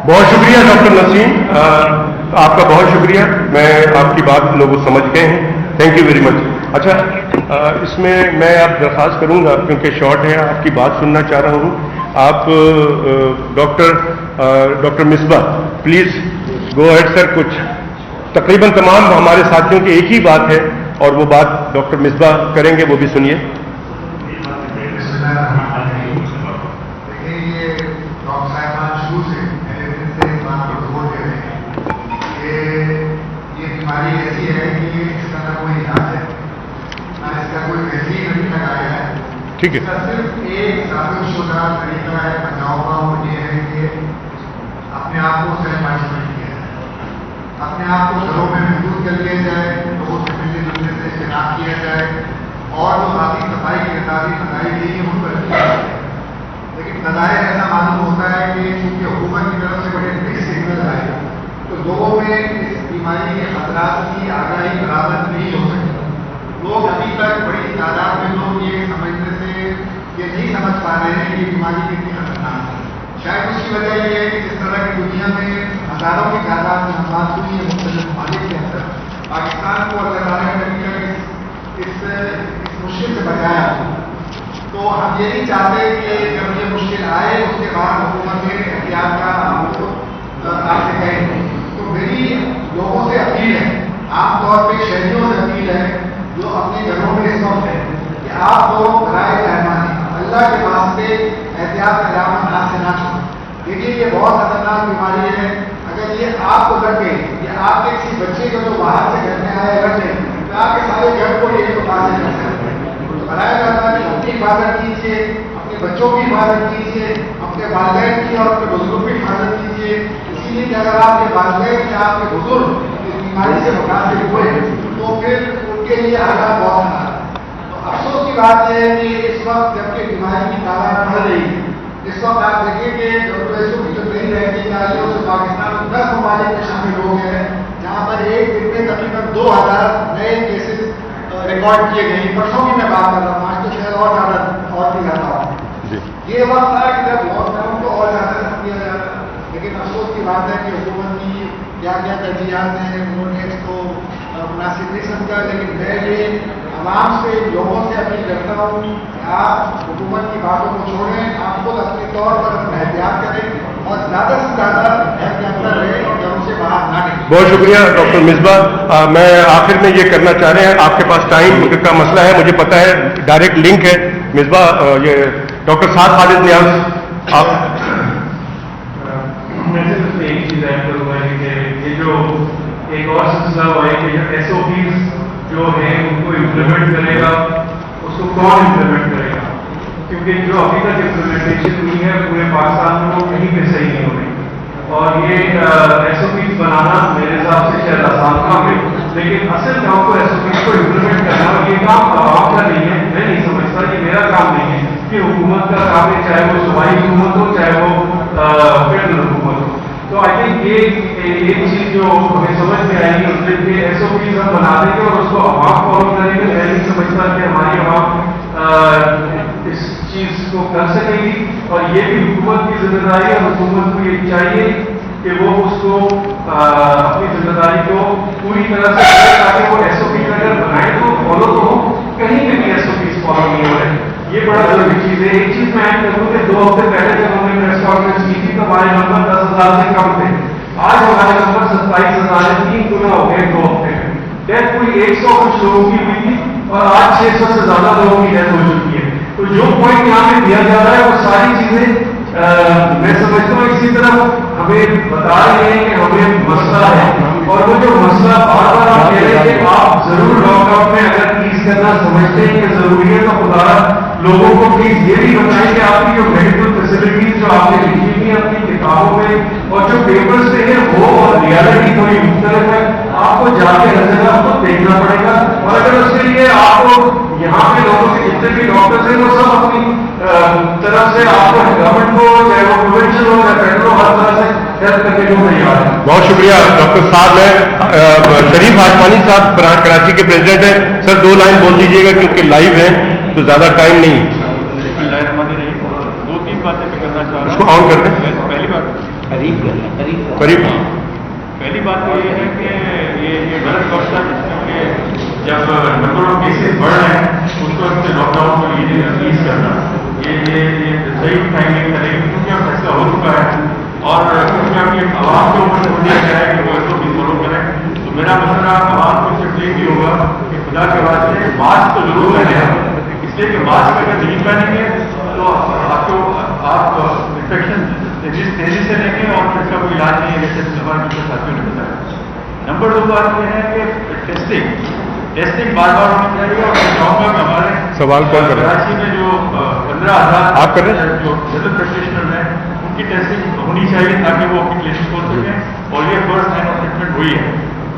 Speaker 2: بہت شکریہ ڈاکٹر نسیم، آپ کا بہت شکریہ، میں آپ کی بات لوگوں سمجھ گئے ہیں، تھینک یو ویری مچ۔ اچھا، اس میں میں آپ درخواست کروں گا کیونکہ شارٹ ہے، آپ کی بات سننا چاہ رہا ہوں، آپ doctor Misbah please go ahead sir. کچھ تقریباً تمام ہمارے ساتھیوں کی ایک ہی بات ہے اور وہ بات ڈاکٹر مصباح کریں گے، وہ بھی سنیے۔
Speaker 5: بیماری ایسی ہے کہ اس کا نہ کوئی علاج ہے، نہ اس کا کوئی ویکسین ابھی تک آیا ہے۔
Speaker 2: ٹھیک ہے،
Speaker 5: اس کا صرف ایک ثابت شدہ طریقہ ہے بچاؤ کا، وہ یہ ہے کہ اپنے آپ کو سینیٹائز کیا جائے، اپنے آپ کو گھروں میں محدود کر لیا جائے، لوگوں سے ملنے جلنے سے اجتناب کیا جائے، اور جو ذاتی صفائی کی نظاری کے لیے ان پر کیا جائے۔ لیکن نظائر ایسا معلوم ہوتا ہے کہ چونکہ حکومت کی طرف سے بڑے مکس سگنل آئے تو لوگوں میں اس بیماری کے خطرات کی آگاہی برابر نہیں ہو سکتی۔ لوگ ابھی تک بڑی تعداد میں لوگ یہ سمجھنے سے یہ نہیں سمجھ پا رہے ہیں کہ یہ بیماری کتنی خطرناک ہے۔ شاید اس کی وجہ یہ ہے کہ جس طرح کی دنیا میں ہزاروں کی تعداد میں ہمات ہوئی ہے مختلف ممالک کے اندر، پاکستان کو اللہ تعالیٰ نے اس مشکل سے بچایا، تو ہم یہ نہیں چاہتے کہ جب یہ مشکل آئے اس کے بعد حکومت میں احتیاط کا آپ سے کہیں۔ تو میری لوگوں سے اپیل ہے، عام طور پہ شہریوں سے اپیل ہے جو اپنے گھروں میں اس وقت ہے، کہ آپ لوگ برائے مہربانی اللہ کے واسطے احتیاط کا دامن ہاتھ سے نہ چھوڑیں۔ دیکھیے یہ بہت خطرناک بیماری ہے، اگر یہ آپ کو لگ گئی یا آپ کے کسی بچے کو جو باہر سے گھر میں آیا لگ گئے تو آپ کے سارے گھر کو یہ متاثر کر سکتے ہیں۔ تو برائے مہربانی اپنی حفاظت کیجیے، اپنے بچوں کی حفاظت کیجیے، اپنے والدین کی اور اپنے بزرگوں کی حفاظت کیجیے، اسی لیے کہ اگر آپ کے والدین یا آپ کے بزرگ اس بیماری سے متاثر ہوئے تو پھر ان کے لیے حالات بہت خراب ہے۔ تو افسوس کی بات یہ ہے کہ اس وقت جبکہ بیماری کی تعداد بڑھ رہی ہے، اس وقت آپ دیکھیں کہ جو نہیں رہتی چاہیے اس پاکستان 10 ممالک میں شامل ہو گئے ہیں جہاں پر ایک دن میں تقریباً 2000 نئے کیسز ریکارڈ کیے گئے ہیں۔ پرسوں کی میں بات کر رہا ہوں، آج تو شاید اور بھی زیادہ ہو۔ یہ وقت تھا کہ جب لاک ڈاؤن کو اور زیادہ کر دیا جاتا، لیکن افسوس کی بات ہے کہ حکومت کی کیا کیا ترجیحات ہیں انہوں نے اس کو مناسب نہیں سمجھا۔ لیکن میں یہ عوام سے لوگوں سے اپیل کرتا ہوں کہ آپ حکومت کی باتوں کو چھوڑیں، آپ خود اپنے طور پر اپنا احتیاط کریں اور زیادہ سے زیادہ گھر کے اندر رہیں اور گھروں سے باہر نہ نکلیں۔
Speaker 2: بہت شکریہ ڈاکٹر مصباح۔ میں آخر میں یہ کرنا چاہ رہے ہیں، آپ کے پاس ٹائم کا مسئلہ ہے، مجھے پتا ہے، ڈائریکٹ لنک ہے۔ مصباح، یہ ڈاکٹر سعد خالد نیاز، آپ
Speaker 6: میں صرف ایک چیز ایڈ کروں گا کہ یہ جو ایک اور سلسلہ ہوا ہے کہ ایس او پیز جو ہیں ان کو امپلیمنٹ کرے گا، اس کو کون امپلیمنٹ کرے گا؟ کیونکہ جو ابھی تک امپلیمنٹیشن ہوئی ہے پورے پاکستان میں وہ کہیں پہ صحیح نہیں ہو رہی، اور یہ ایس او پیز بنانا میرے حساب سے شاید آسان کام ہے، لیکن اصل کام کو ایس او پیز کو امپلیمنٹ کرنا، اور یہ کام عوام کا نہیں ہے، میں نہیں سمجھتا، یہ میرا کام نہیں ہے، کہ حکومت کا کام ہے، چاہے وہ صوبائی حکومت ہو چاہے وہ فیڈرل حکومت ہو۔ تو آئی تھنک یہ ایک چیز جو ہمیں سمجھ میں آئے گی اس دن کے ایس او پیز ہم بنا دیں گے اور اس کو عوام فالو کریں گے، میں نہیں سمجھتا کہ ہماری عوام اس چیز کو کر سکے گی، اور یہ بھی حکومت کی ذمہ داری ہے، اور حکومت کو یہ چاہیے کہ وہ اس کو اپنی ذمہ داری کو پوری طرح سے کرے تاکہ وہ ایس او پیز اگر بنائیں تو فالو تو ہو، کہیں پہ بھی ایس او پیز فالو نہیں ہو رہے، یہ بڑا ضروری چیز ہے۔ ایک چیز میں ایڈ کروں کہ 2 ہفتے پہلے جب ہم نے پریس کانفرنس کی تھی تو ہمارے نمبر 10,000 سے کم تھے، آج ہمارے نمبر 27,000 3 گنا ہو گئے 2 ہفتے میں۔ ڈیتھ کوئی 100 کچھ لوگوں کی ہوئی تھی اور آج 600 سے زیادہ لوگوں کی ڈیتھ ہو چکی ہے۔ تو جو پوائنٹ یہاں پہ دیا جا رہا ہے وہ ساری چیزیں میں سمجھتا ہوں اسی طرح ہمیں بتا رہے ہیں کہ ہمیں مسئلہ ہے، اور وہ جو مسئلہ بار بار آپ کہہ رہے ہیں کہ آپ ضرور لاک ڈاؤن میں اگر پلیز کرنا سمجھتے ہیں کہ ضروری ہے تو خدا لوگوں کو پلیز یہ بھی بتائیں کہ آپ کی جو میڈیکل فیسلٹیز جو آپ نے لکھی ہوئی ہیں اپنی کتابوں میں اور جو پیپرز پہ ہیں وہ اور ریالٹی تھوڑی مختلف ہے، آپ کو جا کے ہر جگہ کو دیکھنا پڑے گا، اور اگر اس کے لیے آپ کو یہاں پہ لوگوں کے جتنے بھی ڈاکٹرز ہیں وہ سب اپنی طرف سے آپ کو گورنمنٹ کو چاہے وہ پروونشل ہو یا فیڈرل ہو ہر طرح سے ہیلپ کرنے کو تیار ہے۔
Speaker 2: بہت شکریہ ڈاکٹر صاحب۔ میں شریف آسمانی صاحب کراچی کے پریزیڈنٹ ہیں، سر 2 لائن بول دیجیے گا کیونکہ لائیو ہے تو زیادہ ٹائم نہیں۔
Speaker 3: 2-3 باتیں میں کرنا چاہ رہا ہوں۔
Speaker 2: اس کو آن کر دیں۔
Speaker 3: پہلی بات
Speaker 2: करीब
Speaker 6: पहली बात तो ये है कि ये गलत बात है कि जब नंबर ऑफ केसेस बढ़ रहे हैं उसको लॉकडाउन को रिलीज करना ये सही टाइमिंग करेगी, क्योंकि अब फैसला हो चुका है और क्योंकि अब ये आवाम के ऊपर छोड़ दिया गया है कि वो इसको भी फॉलो करें। तो मेरा मसला आवाम को सिर्फ ये भी होगा कि खुदा के वास्ते मास्क तो जरूर पहने, इसलिए कि मास्क अगर नहीं पहनेंगे तो आप इन्फेक्शन जिस तेजी से लेंगे और इसका कोई इलाज नहीं है, जैसे हमारे साथियों ने बताया। नंबर 2 बात यह है कि टेस्टिंग बार बार होनी चाहिए और मैं चाहूँगा कि हमारे
Speaker 2: सवाल कौन कर रहा है?
Speaker 6: कराची में जो 15,000
Speaker 2: आप कर रहे हैं?
Speaker 6: जो जनरल प्रैक्टिशनर हैं उनकी टेस्टिंग होनी चाहिए ताकि वो अपनी क्लिनिक खोल सकें और ये फर्स्ट लाइन ऑफ ट्रीटमेंट हुई है।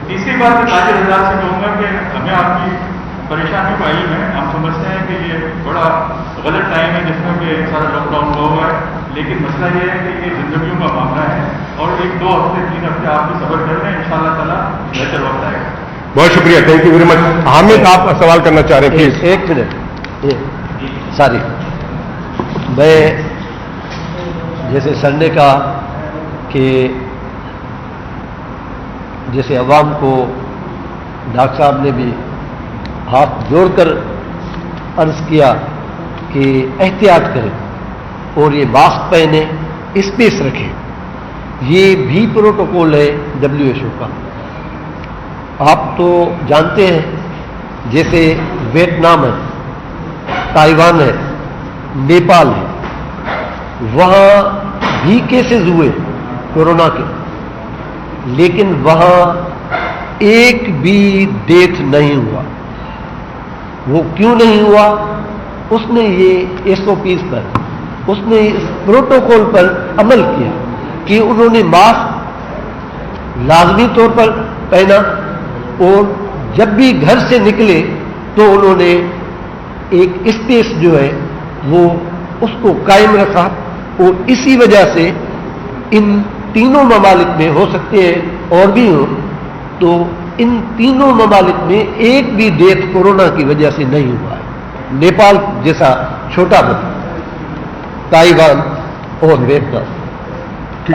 Speaker 6: तीसरी बात मैं ताजिर हजरात से कहूँगा कि हमें आपकी परेशानी को आई है, हम समझते हैं कि ये बड़ा गलत टाइम है जिसमें कि सारा लॉकडाउन हुआ है, लेकिन मसला ये है कि ये जिंदगियों का मामला है और 1-2 हफ्ते 3 हफ्ते आप भी सब्र कर लें, इंशाअल्लाह ताला बेहतर वक्त आएगा।
Speaker 2: बहुत शुक्रिया, thank you very much. Hamid आप सवाल करना चाह रहे हैं प्लीज।
Speaker 1: एक मिनट, सॉरी, मैं जैसे सर ने कहा कि जैसे अवाम को डॉक्टर साहब ने भी हाथ जोड़कर अर्ज किया कि एहतियात करें और ये मास्क पहने, स्पेस रखें, ये भी प्रोटोकॉल है WHO का। आप तो जानते हैं जैसे वियतनाम है, ताइवान है, नेपाल है, वहाँ भी केसेस हुए कोरोना के, लेकिन वहाँ एक भी डेथ नहीं हुआ। वो क्यों नहीं हुआ? उसने ये SOPs पर, उसने इस प्रोटोकॉल पर अमल किया कि उन्होंने मास्क लाजमी तौर पर पहना और जब भी घर से निकले तो उन्होंने एक स्पेस जो है वो उसको कायम रखा। और इसी वजह से इन तीनों ममालिक में, हो सकते हैं और भी हो, तो इन तीनों ममालिक में एक भी डेथ कोरोना की वजह से नहीं हुआ है। नेपाल जैसा छोटा मुल्क, ताइवान और वियतनाम।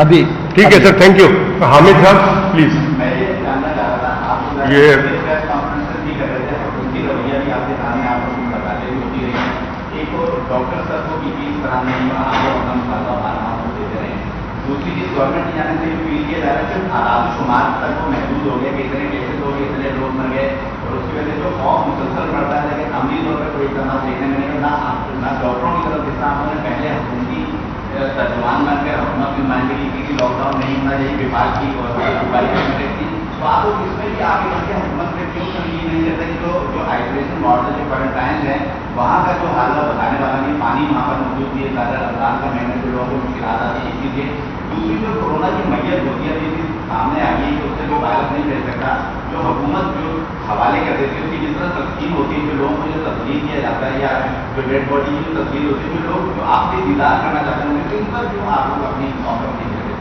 Speaker 1: अभी
Speaker 2: ठीक है सर, थैंक यू। हामिद साहब प्लीज।
Speaker 7: मैं ये जानना चाह रहा था, आप
Speaker 2: ये
Speaker 7: प्रेस कॉन्फ्रेंस भी कर रहे थे और उनकी रवैया भी आपके सामने आप लोग बताते होती रही। एक और डॉक्टर सर को PPE कराने दे रहे हैं, दूसरी चीज गवर्नमेंट की जाने से फील किया जा रहा है कि आदाबशुमार तक वो महदूद हो गया कि इतने केसेस हो गए, इतने लोग मर गए और उसकी वजह से जो खौफ मुसलसल बढ़ता है, लेकिन अमली तौर पर कोई इतना देखने में नहीं, ना डॉक्टरों की तरफ जितना उन्होंने पहले हुकूमती तर्जुमान बनकर हुकूमत की नुमाइंदगी की कि लॉकडाउन नहीं होना चाहिए, विभाग की और थी, तो आप लोग इसमें भी आगे बढ़ के हुकूमत में क्यों ये नहीं करते कि जो आइसोलेशन मॉडल जो क्वारंटाइन है वहाँ का जो हाल बताने वाला नहीं, पानी वहाँ पर मौजूद नहीं है, ज़्यादा रमजान का महीने जो लोगों को मुश्किल आती है, इसीलिए दूसरी जो कोरोना की मैयत होती है ये सामने आ गई कि उससे कोई वायरस नहीं फैल सकता, जो हुकूमत जो हवाले कर देती है उसकी जिस तरह तस्कीन होती है, जो लोगों को जो तस्लीम किया जाता है या जो डेड बॉडी की जो तस्वीर होती है, जो लोग जो आपसे दीदार करना चाहते हैं इन पर जो आप लोग अपनी कॉम्प्रोमाइज नहीं करते।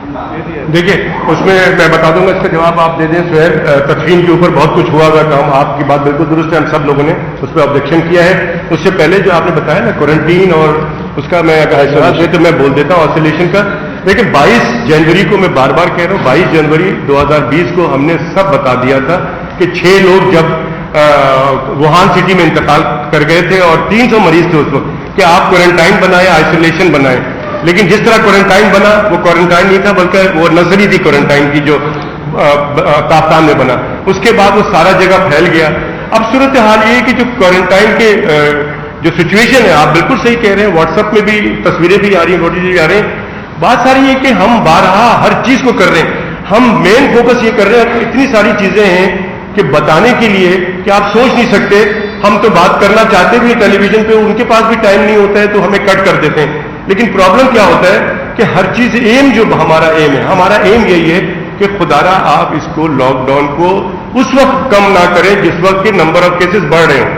Speaker 2: देखिए, उसमें मैं बता दूंगा, इसका जवाब आप दे दें। सुहैल, तस्वीर के ऊपर बहुत कुछ हुआ हुआ काम, आपकी बात बिल्कुल दुरुस्त है, हम सब लोगों ने उस पर ऑब्जेक्शन किया है। उससे पहले जो आपने बताया ना क्वारंटीन और उसका, मैं अगर तो मैं बोल देता हूँ ऑसिलेशन का। लेकिन 22 जनवरी को मैं बार बार कह रहा हूँ, 22 जनवरी 2020 को हमने सब बता दिया था कि 6 लोग जब वुहान सिटी में इंतकाल कर गए थे और 300 मरीज थे उस वक्त, कि आप क्वारंटाइन बनाए, आइसोलेशन बनाए। लेकिन जिस तरह क्वारंटाइन बना वो क्वारंटाइन नहीं था, बल्कि वो नजरी थी क्वारंटाइन की जो पाकिस्तान में बना। उसके बाद वो सारा जगह फैल गया। अब सूरत हाल ये है कि जो क्वारंटाइन के जो सिचुएशन है, आप बिल्कुल सही कह रहे हैं, व्हाट्सएप में भी तस्वीरें भी आ रही हैं, नोटिस भी आ रहे हैं। बात सारी है कि हम बारहा हर चीज को कर रहे हैं, हम मेन फोकस ये कर रहे हैं, इतनी सारी चीजें हैं कि बताने के लिए कि आप सोच नहीं सकते। हम तो बात करना चाहते भी टेलीविजन पे, उनके पास भी टाइम नहीं होता है तो हमें कट कर देते हैं। लेकिन प्रॉब्लम क्या होता है कि हर चीज एम, जो हमारा एम है, हमारा एम यही है कि खुदारा आप इसको लॉकडाउन को उस वक्त कम ना करें जिस वक्त के नंबर ऑफ केसेस बढ़ रहे हों।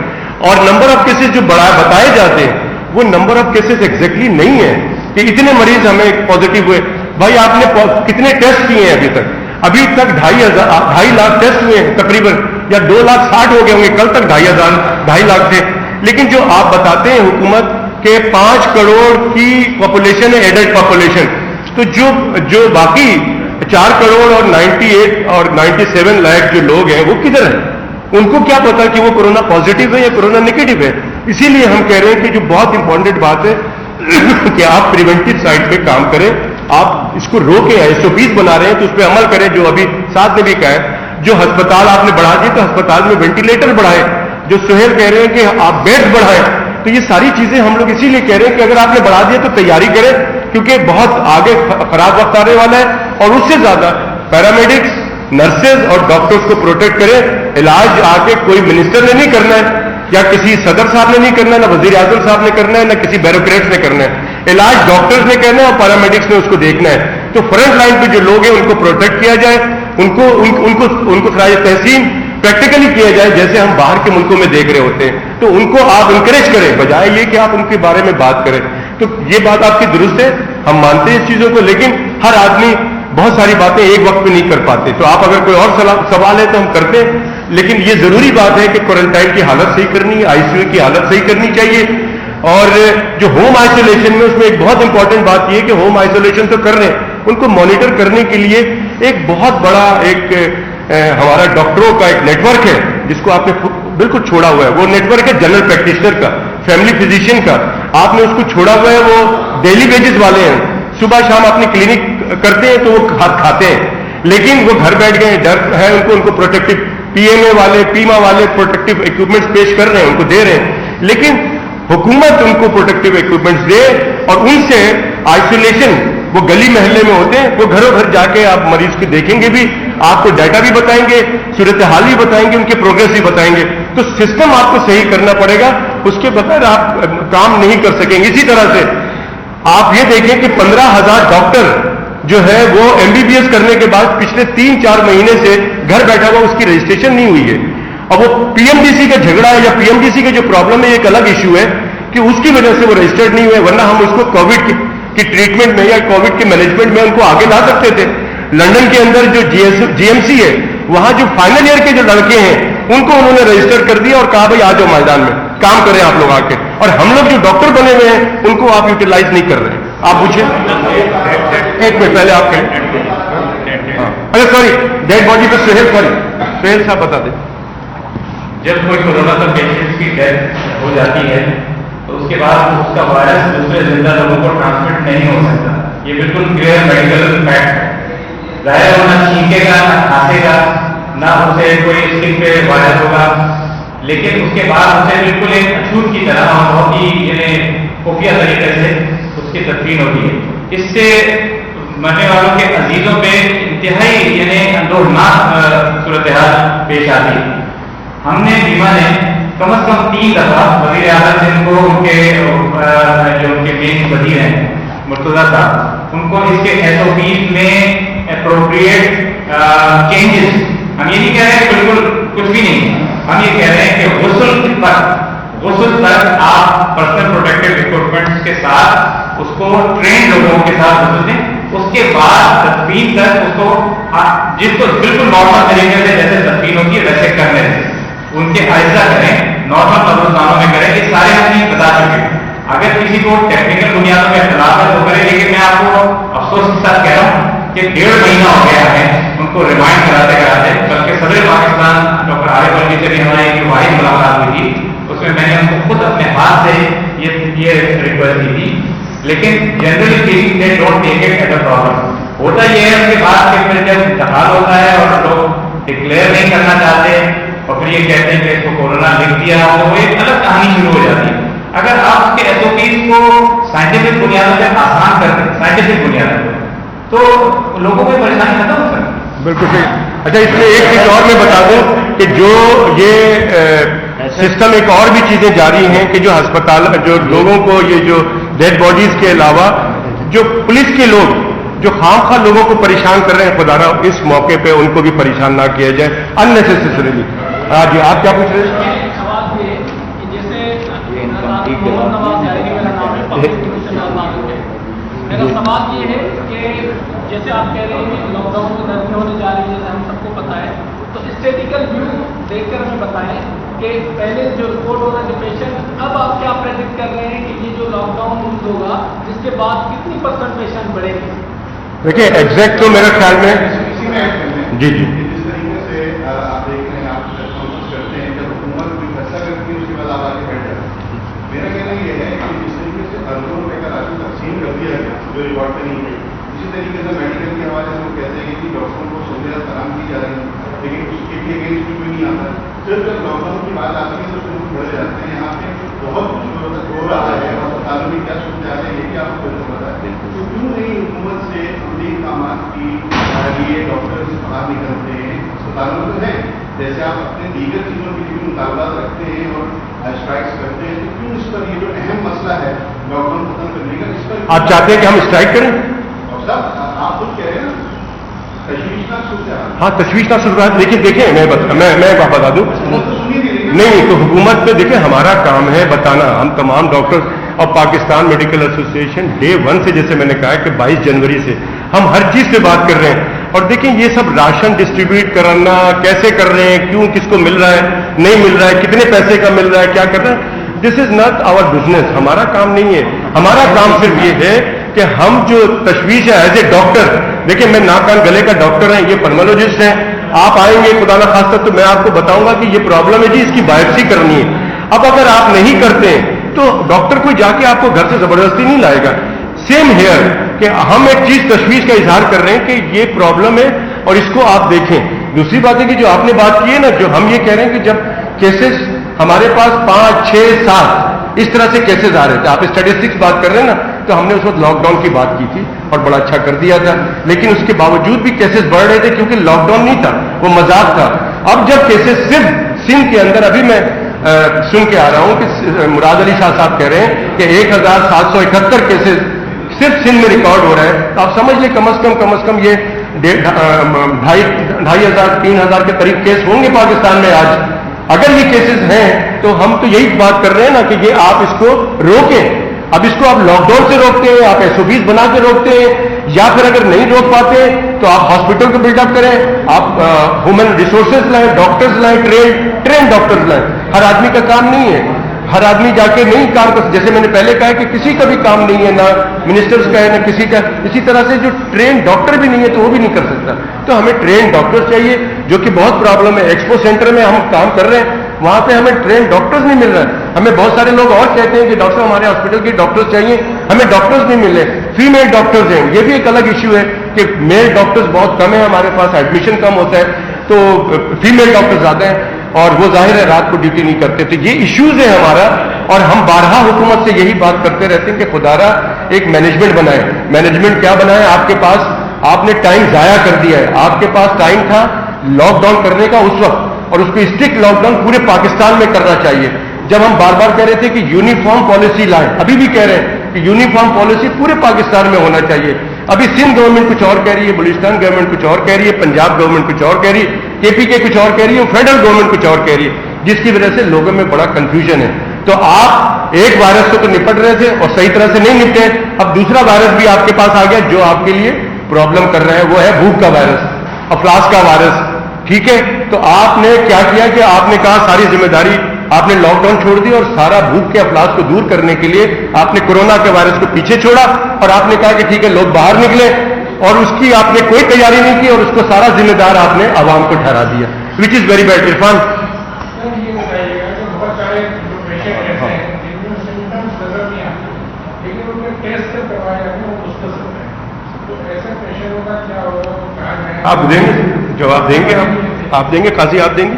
Speaker 2: और नंबर ऑफ केसेस जो बताए जाते हैं वो नंबर ऑफ केसेस एग्जैक्टली नहीं है कि इतने मरीज हमें पॉजिटिव हुए। भाई आपने कितने टेस्ट किए हैं अभी तक? अभी तक 2.5 लाख टेस्ट हुए हैं तकरीबन, या 2,60,000 हो गए होंगे, कल तक 2.5 लाख थे। लेकिन जो आप बताते हैं हुकूमत के 5 करोड़ की पॉपुलेशन है, एडल्ट पॉपुलेशन, तो जो बाकी 4 करोड़ और 98 और 97 लाख जो लोग हैं वो किधर हैं? उनको क्या पता कि वो कोरोना पॉजिटिव है या कोरोना नेगेटिव है? इसीलिए हम कह रहे हैं कि जो बहुत इंपॉर्टेंट बात है कि आप प्रिवेंटिव साइड पे काम करें, आप इसको रोकें, एसओपीज बना रहे हैं तो उस पर अमल करें। जो अभी साथ ने भी कहा है, जो अस्पताल आपने बढ़ा दिए तो अस्पताल में वेंटिलेटर बढ़ाएं, जो सुहेल कह रहे हैं कि आप बेड बढ़ाएं, तो ये सारी चीजें हम लोग इसीलिए कह रहे हैं कि अगर आपने बढ़ा दिए तो तैयारी करें, क्योंकि बहुत आगे खराब वक्त आने वाला है। और उससे ज्यादा पैरामेडिक्स, नर्सेज और डॉक्टर्स को प्रोटेक्ट करें। इलाज आके कोई मिनिस्टर ने नहीं करना है, या किसी सदर साहब ने नहीं करना है, ना वजीर आजम साहब ने करना है, ना किसी ब्यूरोक्रेट्स ने करना है। इलाज डॉक्टर्स ने करना है और पैरामेडिक्स ने उसको देखना है। तो फ्रंट लाइन पे जो लोग हैं उनको प्रोटेक्ट किया जाए, उनको सारी तहसीन प्रैक्टिकली किया जाए, जैसे हम बाहर के मुल्कों में देख रहे होते हैं। तो उनको आप इंकरेज करें, बजाय ये कि आप उनके बारे में बात करें। तो ये बात आपकी दुरुस्त है, हम मानते हैं इस चीजों को, लेकिन हर आदमी बहुत सारी बातें एक वक्त पे नहीं कर पाते। तो आप अगर कोई और सवाल है तो हम करते हैं, लेकिन ये जरूरी बात है कि क्वारंटाइन की हालत सही करनी है, आईसीयू की हालत सही करनी चाहिए। और जो होम आइसोलेशन में, उसमें एक बहुत इंपॉर्टेंट बात यह है कि होम आइसोलेशन तो कर रहे हैं, उनको मॉनिटर करने के लिए एक बहुत बड़ा हमारा डॉक्टरों का एक नेटवर्क है जिसको आपने बिल्कुल छोड़ा हुआ है। वो नेटवर्क है जनरल प्रैक्टिशनर का, फैमिली फिजिशियन का, आपने उसको छोड़ा हुआ है। वो डेली बेसिस वाले हैं, सुबह शाम अपनी क्लिनिक करते हैं तो वो खाते हैं, लेकिन वो घर बैठ गए, डर है उनको प्रोटेक्टिव पीएमए वाले, पीमा वाले प्रोटेक्टिव इक्विपमेंट्स पेश कर रहे हैं, उनको दे रहे हैं, लेकिन हुकूमत उनको प्रोटेक्टिव इक्विपमेंट्स दे और उनसे आइसोलेशन, वो गली महल्ले में होते हैं, वो घरों घर जाके आप मरीज को देखेंगे भी, आपको डाटा भी बताएंगे, सूरत हाल भी बताएंगे, उनके प्रोग्रेस भी बताएंगे। तो सिस्टम आपको सही करना पड़ेगा, उसके बगैर आप काम नहीं कर सकेंगे। इसी तरह से आप ये देखें कि 15,000 डॉक्टर जो है वो एमबीबीएस करने के बाद पिछले 3-4 महीने से घर बैठा हुआ, उसकी रजिस्ट्रेशन नहीं हुई है। अब वो पीएमडीसी का झगड़ा है या पीएमडीसी का जो प्रॉब्लम है, एक अलग इश्यू है कि उसकी वजह से वो रजिस्टर्ड नहीं हुए, वरना हम उसको कोविड की ट्रीटमेंट में या कोविड के मैनेजमेंट में उनको आगे ला सकते थे। लंदन के अंदर जो जीएमसी है, वहां जो फाइनल ईयर के जो लड़के हैं उनको उन्होंने रजिस्टर कर दिया और कहा भाई आ जाओ मैदान में काम करें आप लोग आके, और हम लोग जो डॉक्टर बने हुए हैं उनको आप यूटिलाइज नहीं कर रहे हैं। आप पूछिए, एक मिनट पहले आप कहें। अरे सॉरी, डेड बॉडी पे सुहेल साहब बता दें।
Speaker 3: जब कोई कोरोना का पेशेंट की डेथ हो जाती है तो उसके बाद उसका वायरस दूसरे जिंदा लोगों को ट्रांसमिट नहीं हो सकता। ये बिल्कुल क्लियर मेडिकल फैक्ट है। जाहिर होना छींकेगा, ना खांसेगा, ना उसे कोई स्किन पे वायरस होगा, लेकिन उसके बाद उसे बिल्कुल एक अछूत की तरह और बहुत ही खुफिया तरीके से उसकी तदफीन होती है। इससे मरने वालों के अजीजों पे इंतहाई अंदोहनाक सूरत हाल पेश आती है। हमने बीमा ने कम से कम 3 दफा वजीर आजम जिनको उनके जो उनके मेन वजीर हैं मुर्तजा साहब, उनको इसके एसओपीज में अप्रोप्रिएट चेंजेस, हम ये नहीं कह रहे हैं बिल्कुल कुछ भी नहीं, हम ये कह रहे हैं कि गुस्ल तक आप पर्सनल प्रोटेक्टिव इक्विपमेंट्स के साथ उसको ट्रेन लोगों के साथ गुस्ल दें, उसके बाद तदफीन तक उसको जिसको बिल्कुल नॉर्मल तरीके से जैसे तदफीन होती है वैसे करने दें, उनके आइजा करें, नॉर्मल कब्रिस्तानों में करें। ये सारे हमने बता चुके हैं। अगर किसी को टेक्निकल बुनियादों में इख्तिलाफ है तो करें, लेकिन मैं आपको अफसोस के साथ कह रहा हूँ कि 1.5 महीना हो गया है उनको रिमाइंड कराते कराते। बल्कि सदर पाकिस्तान डॉक्टर आरिफ अलवी से भी हमारी एक वाहिद मुलाकात हुई थी, उसमें मैंने उनको खुद अपने हाथ से ये रिक्वेस्ट की थी, लेकिन generally speaking they don't take it as a problem. होता ये है उसके बाद कि फिर जब इंतकाल होता है और लोग डिक्लेयर नहीं करना चाहते और फिर ये कहते हैं कि इसको कोरोना लिख दिया, तो वो एक अलग कहानी शुरू हो जाती है। अगर आप उसके एसओपीज को साइंटिफिक बुनियादों पर आसान कर दें, साइंटिफिक बुनियादों पर, तो लोगों को परेशानी खत्म हो सकती है।
Speaker 2: बिल्कुल सही। अच्छा, इसमें एक चीज और मैं बता दूं कि जो ये सिस्टम एक और भी चीजें जारी हैं कि जो अस्पताल जो लोगों को ये जो डेड बॉडीज के अलावा जो पुलिस के लोग जो खामखा लोगों को परेशान कर रहे हैं, खुदारा इस मौके पे उनको भी परेशान ना किया जाए अननेसेसरीली। हाँ जी, आप क्या पूछ रहे हैं?
Speaker 8: मेरा सवाल ये है कि जैसे आप कह रहे हैं कि लॉकडाउन में नरमी होने जा रही है, जैसे हम सबको पता है, तो स्टेटिकल व्यू देखकर हमें बताएं कि पहले जो रिपोर्ट हो रहा है पेशेंट, अब आप क्या प्रेडिक्ट कर रहे हैं कि ये जो लॉकडाउन यूज होगा जिसके बाद कितनी % पेशेंट बढ़ेंगे?
Speaker 2: देखिए एग्जैक्ट तो मेरे ख्याल में
Speaker 5: इसी में ऐड करना है
Speaker 2: जी जी
Speaker 5: कि जिस तरीके से आप देख रहे हैं, आप कॉन्फ्रेंस करते हैं, जब हुकूमत कोई फैसला करती है उसके बाद आप आगे बैठ जाते हैं। मेरा कहना ये है कि जिस तरीके से अरबों रुपए का राशि तकसीम कर दिया गया जो रिकॉर्ड पे नहीं है, इसी तरीके से मेडिकल के हवाले से वो कहते हैं कि डॉक्टरों को सहूलियत फराम की जा रही है, लेकिन उसके भी अगेंस्ट कोई नहीं आता। फिर जब लॉकडाउन की बात आती है तो फिर बढ़ जाते हैं। यहाँ पे बहुत कुछ हो रहा है, अस्पतालों में क्या सुन जाते हैं ये भी आपको पता है। तो क्यों नहीं हुकूमत से अमली काम की लिए डॉक्टर्स बाहर निकलते हैं, अस्पतालों में तो है, जैसे आप अपने दीगर चीज़ों के लिए भी मुतालबात रखते हैं और स्ट्राइक्स करते हैं, तो क्यों इस पर ये जो अहम मसला है लॉकडाउन खत्म करने का, इस पर
Speaker 2: आप चाहते हैं कि हम स्ट्राइक करें?
Speaker 5: डॉक्टर साहब आप खुद कह रहे हैं ना तशवीशनाक सूरत।
Speaker 2: हाँ तशवीशनाक सूरत, लेकिन देखिए मैं बता दूं नहीं तो हुकूमत पे देखिए हमारा काम है बताना। हम तमाम डॉक्टर्स और पाकिस्तान मेडिकल एसोसिएशन डे 1 से, जैसे मैंने कहा कि 22 जनवरी से हम हर चीज से बात कर रहे हैं। और देखिए ये सब राशन डिस्ट्रीब्यूट करना कैसे कर रहे हैं, क्यों, किसको मिल रहा है, नहीं मिल रहा है, कितने पैसे का मिल रहा है, क्या कर रहे हैं, this is not our business, हमारा काम नहीं है। हमारा काम सिर्फ ये है कि हम जो तशवीश है एज ए डॉक्टर, देखिए मैं नाक कान गले का डॉक्टर है, ये पल्मोलॉजिस्ट हैं, आप आएंगे खुदा ना खास्ता तो मैं आपको बताऊंगा कि ये प्रॉब्लम है जी, इसकी बायोप्सी करनी है। अब अगर आप नहीं करते तो डॉक्टर कोई जाके आपको घर से जबरदस्ती नहीं लाएगा। सेम हेयर कि हम एक चीज तशवीश का इजहार कर रहे हैं कि ये प्रॉब्लम है और इसको आप देखें। दूसरी बात है कि जो आपने बात की है ना, जो हम ये कह रहे हैं कि जब केसेस हमारे पास 5, 6, 7 इस तरह से केसेस आ रहे थे, आप स्टैटिस्टिक्स बात कर रहे हैं ना, तो हमने उस वक्त लॉकडाउन की बात की थी और बड़ा अच्छा कर दिया था, लेकिन उसके बावजूद भी केसेस बढ़ रहे थे क्योंकि लॉकडाउन नहीं था, वो मजाक था। अब जब केसेस सिर्फ सिंध के अंदर, अभी मैं सुन के आ रहा हूं कि मुराद अली शाह साहब कह रहे हैं कि 1771 केसेस सिर्फ सिंध में रिकॉर्ड हो रहा है, तो आप समझ लें कम से कम ये 2,500 3,000 के करीब केस होंगे पाकिस्तान में आज। अगर ये केसेस हैं तो हम तो यही बात कर रहे हैं ना कि ये आप इसको रोकें। अब इसको आप लॉकडाउन से रोकते हैं, आप एसओपीज बना के रोकते हैं, या फिर अगर नहीं रोक पाते तो आप हॉस्पिटल को बिल्डअप करें, आप ह्यूमन रिसोर्सेज लाएं, डॉक्टर्स लाएं, ट्रेन डॉक्टर्स लाएं। हर आदमी का काम नहीं है, हर आदमी जाके नहीं काम कर, जैसे मैंने पहले कहा कि किसी का भी काम नहीं है, ना मिनिस्टर्स का है ना किसी का। इसी तरह से जो ट्रेन डॉक्टर भी नहीं है तो वो भी नहीं कर सकता। तो हमें ट्रेन डॉक्टर्स चाहिए, जो कि बहुत प्रॉब्लम है। एक्सपो सेंटर में हम काम कर रहे हैं, वहां पे हमें ट्रेन डॉक्टर्स नहीं मिल रहा है। हमें बहुत सारे लोग और कहते हैं कि डॉक्टर हमारे हॉस्पिटल के डॉक्टर्स चाहिए, हमें डॉक्टर्स नहीं मिल रहे। फीमेल डॉक्टर्स हैं, ये भी एक अलग इश्यू है कि मेल डॉक्टर्स बहुत कम है हमारे पास, एडमिशन कम होता है, तो फीमेल डॉक्टर्स ज्यादा हैं और वो जाहिर है रात को ड्यूटी नहीं करते। तो ये इश्यूज है हमारा, और हम बारहा हुकूमत से यही बात करते रहते हैं कि खुदारा एक मैनेजमेंट बनाए। मैनेजमेंट क्या बनाए? आपके पास आपने टाइम जाया कर दिया है। आपके पास टाइम था लॉकडाउन करने का उस वक्त, और उसको स्ट्रिक्ट लॉकडाउन पूरे पाकिस्तान में करना चाहिए। जब हम बार बार कह रहे थे कि यूनिफॉर्म पॉलिसी लाएं, अभी भी कह रहे हैं कि यूनिफॉर्म पॉलिसी पूरे पाकिस्तान में होना चाहिए। अभी सिंध गवर्नमेंट कुछ और कह रही है, बलूचिस्तान गवर्नमेंट कुछ और कह रही है, पंजाब गवर्नमेंट कुछ और कह रही है, केपीके कुछ और कह रही है, फेडरल गवर्नमेंट कुछ और कह रही है, जिसकी वजह से लोगों में बड़ा कंफ्यूजन है। तो आप एक वायरस से तो निपट रहे थे और सही तरह से नहीं निपटे, अब दूसरा वायरस भी आपके पास आ गया जो आपके लिए प्रॉब्लम कर रहा है, वो है भूख का वायरस, अफलास का वायरस। ठीक है, तो आपने क्या किया कि आपने कहा सारी जिम्मेदारी आपने लॉकडाउन छोड़ दी और सारा भूख के अफलास को दूर करने के लिए आपने कोरोना के वायरस को पीछे छोड़ा और आपने कहा कि ठीक है लोग बाहर निकले, और उसकी आपने कोई तैयारी नहीं की और उसको सारा जिम्मेदार आपने आवाम को ठहरा दिया, which is very bad. Irfan
Speaker 6: ये बताइएगा कि बहुत सारे जो पेशेंट रहते हैं जिनमें सिम्टम्स नजर नहीं आते लेकिन उनके टेस्ट से करवाए जाते हैं, वो मुश्किल सकते हैं, तो ऐसे पेशेंटों का क्या होगा, वो कहा जाए?
Speaker 2: आप देंगे जवाब देंगे, आप देंगे, काजी आप देंगे?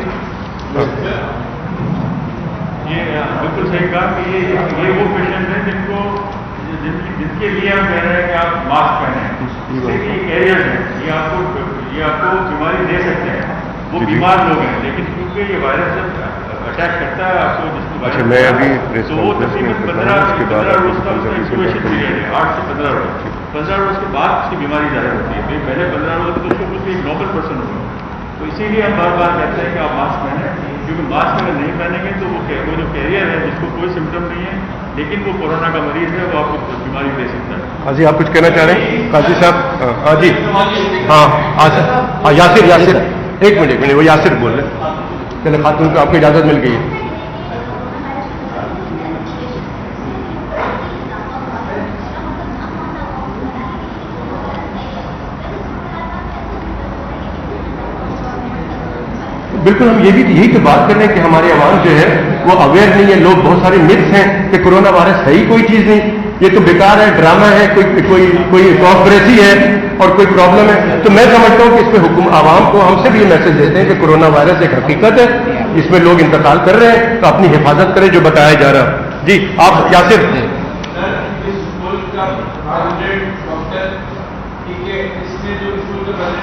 Speaker 3: ये बिल्कुल सही कहा कि ये वो पेशेंट हैं जिनके लिए हम कह रहे हैं कि आप मास्क पहने, ये कैरियर्स हैं, ये आपको बीमारी दे सकते हैं, वो बीमार लोग हैं, लेकिन क्योंकि ये वायरस जब अटैक करता है आपको, जिसको
Speaker 2: मैं अभी
Speaker 3: तो वो तकरीबन 15 रोज का उसका इंक्यूबेशन पीरियड है, 8 से 15 रोज। 15 रोज के बाद उसकी बीमारी ज़्यादा होती है, पहले 15 रोज तो उसको कुछ एक नॉर्मल पर्सन होगा। तो इसीलिए हम बार बार कहते हैं कि आप मास्क पहनें, क्योंकि मास्क अगर नहीं पहनेंगे तो वो जो कैरियर है जिसको कोई सिम्टम नहीं है लेकिन वो कोरोना का मरीज है, वो आपको बीमारी दे सकता है।
Speaker 2: हाँ जी, आप कुछ कहना चाह रहे हैं काजी साहब? हाँ जी, हाँ यासिर एक मिनट वो यासिर बोल रहे, चले खातून को आपको इजाजत मिल गई है। बिल्कुल हम यही तो बात कर रहे हैं कि हमारे आवाम जो है वो अवेयर नहीं है। लोग बहुत सारे मिथ्स हैं कि कोरोना वायरस है ही कोई चीज़ नहीं, ये तो बेकार है, ड्रामा है, कोई कॉन्स्पिरेसी है और कोई प्रॉब्लम है। तो मैं समझता हूँ कि इस पर हुकूमत आवाम को हमसे भी ये मैसेज देते हैं कि कोरोना वायरस एक हकीकत है, इसमें लोग इंतकाल कर रहे हैं, तो अपनी हिफाजत करें जो बताया जा रहा है। जी आप यासिर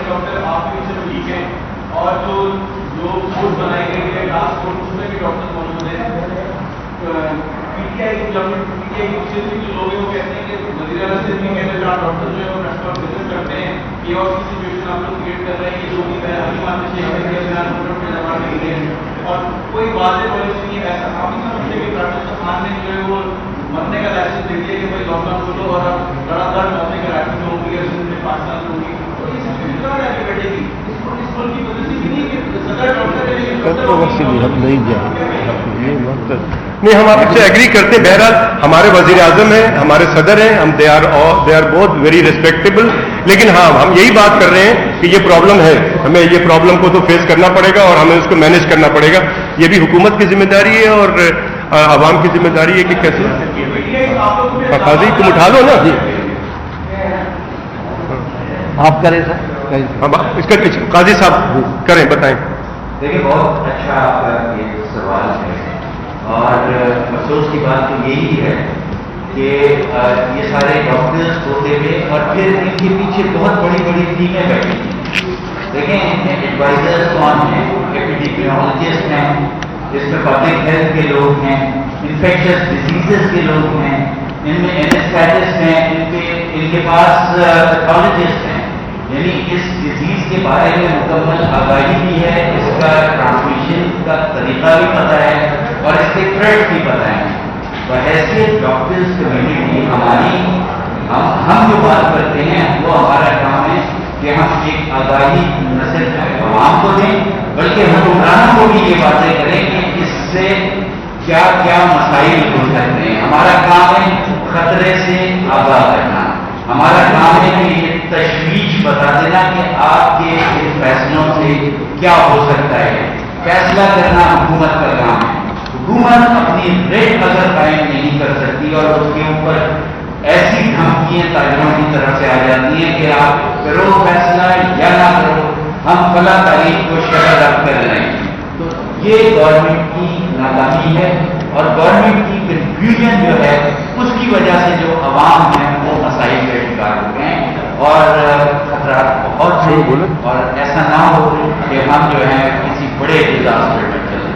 Speaker 6: डॉक्टर आपके पीछे लीक है और जो कोर्स बनाई गई है लास्ट कोर्स उसमें भी डॉक्टर मौजूद है। पीटीआई जो लोग हैं वो कहते हैं कि वज़ीर-ए-आला से भी कहते हैं जो आप डॉक्टर जो है वो प्रेस विजिट करते हैं कि और की सिचुएशन आप लोग क्रिएट कर रहे हैं कि जो भी है अभी मानते हैं कि अगर आप डॉक्टर पे जमा नहीं है और कोई वाज़ेह पॉलिसी नहीं है। ऐसा आप नहीं समझते कि प्राइवेट खान ने जो है वो मरने का लाइसेंस दे दिया कि भाई लॉकडाउन खोलो और अब धड़ाधड़ मरने का लाइसेंस होगी या सिर्फ 5 साल होगी, तो ये सिचुएशन कहाँ जाके बैठेगी? इस मुल्क की पॉलिसी भी नहीं कि सदर डॉक्टर के लिए
Speaker 1: कंट्रोवर्सी हम नहीं जाए, ये वक्त
Speaker 2: नहीं, हम आपसे एग्री करते हैं। बहरहाल हमारे वजीर आजम हैं, हमारे सदर हैं, हम they are both very respectable, लेकिन हाँ हम यही बात कर रहे हैं कि ये प्रॉब्लम है, हमें ये प्रॉब्लम को तो फेस करना पड़ेगा और हमें उसको मैनेज करना पड़ेगा। ये भी हुकूमत की जिम्मेदारी है और आवाम की जिम्मेदारी है कि कैसे काजी तुम उठा लो ना जी,
Speaker 1: आप करें सर।
Speaker 2: हम इसका काजी साहब करें, बताएं।
Speaker 9: देखिए बहुत अच्छा आपका ये सवाल है और अफसोस की बात तो यही है कि ये सारे डॉक्टर्स होते हुए और फिर इनके पीछे बहुत बड़ी बड़ी टीमें बैठी हैं। देखें इनमें एडवाइजर्स कौन हैं, एपिडेमियोलॉजिस्ट हैं, इसमें पब्लिक हेल्थ के लोग हैं, इन्फेक्शियस डिजीजेस के लोग हैं, इनमें एनेस्थेटिस्ट हैं, इनके पास पैथोलॉजिस्ट हैं, यानी इस डिजीज के बारे में मुकम्मल आगाही भी है, इसका ट्रांसमिशन का तरीका भी पता है और इसके थ्रेट भी पता है। तो ऐसे डॉक्टर्स कम्युनिटी हमारी हम जो बात करते हैं वो हमारा काम है कि हम एक आगाही न सिर्फ आवाम को दें बल्कि हम हुक्मरानों को भी ये बातें करें कि इससे क्या क्या मसाइल हो सकते हैं। हमारा काम है खतरे से आगाह करना, हमारा काम है कि तशवीश बता देना कि आपके इन फैसलों से क्या हो सकता है। फैसला करना हुकूमत का काम है। हुकूमत अपनी रेट अगर कायम नहीं कर सकती और उसके ऊपर ऐसी धमकियां ताजरों की तरफ से आ जाती हैं कि आप करो फैसला या ना करो, हम फला तारीख को शहर रख कर रहे हैं, तो ये गवर्नमेंट की नाकामी है और गवर्नमेंट की कंफ्यूजन जो है उसकी वजह से जो अवाम है वो मसाइल का शिकार हो गए और खतरा बहुत है और ऐसा ना हो कि हम जो है किसी बड़े डिजास्टर में चले।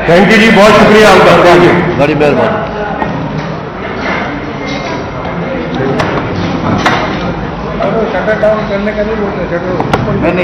Speaker 2: थैंक यू जी, बहुत शुक्रिया आपका,
Speaker 1: बड़ी मेहरबानी।
Speaker 5: शटर डाउन करने का नहीं बोलते,
Speaker 9: मैंने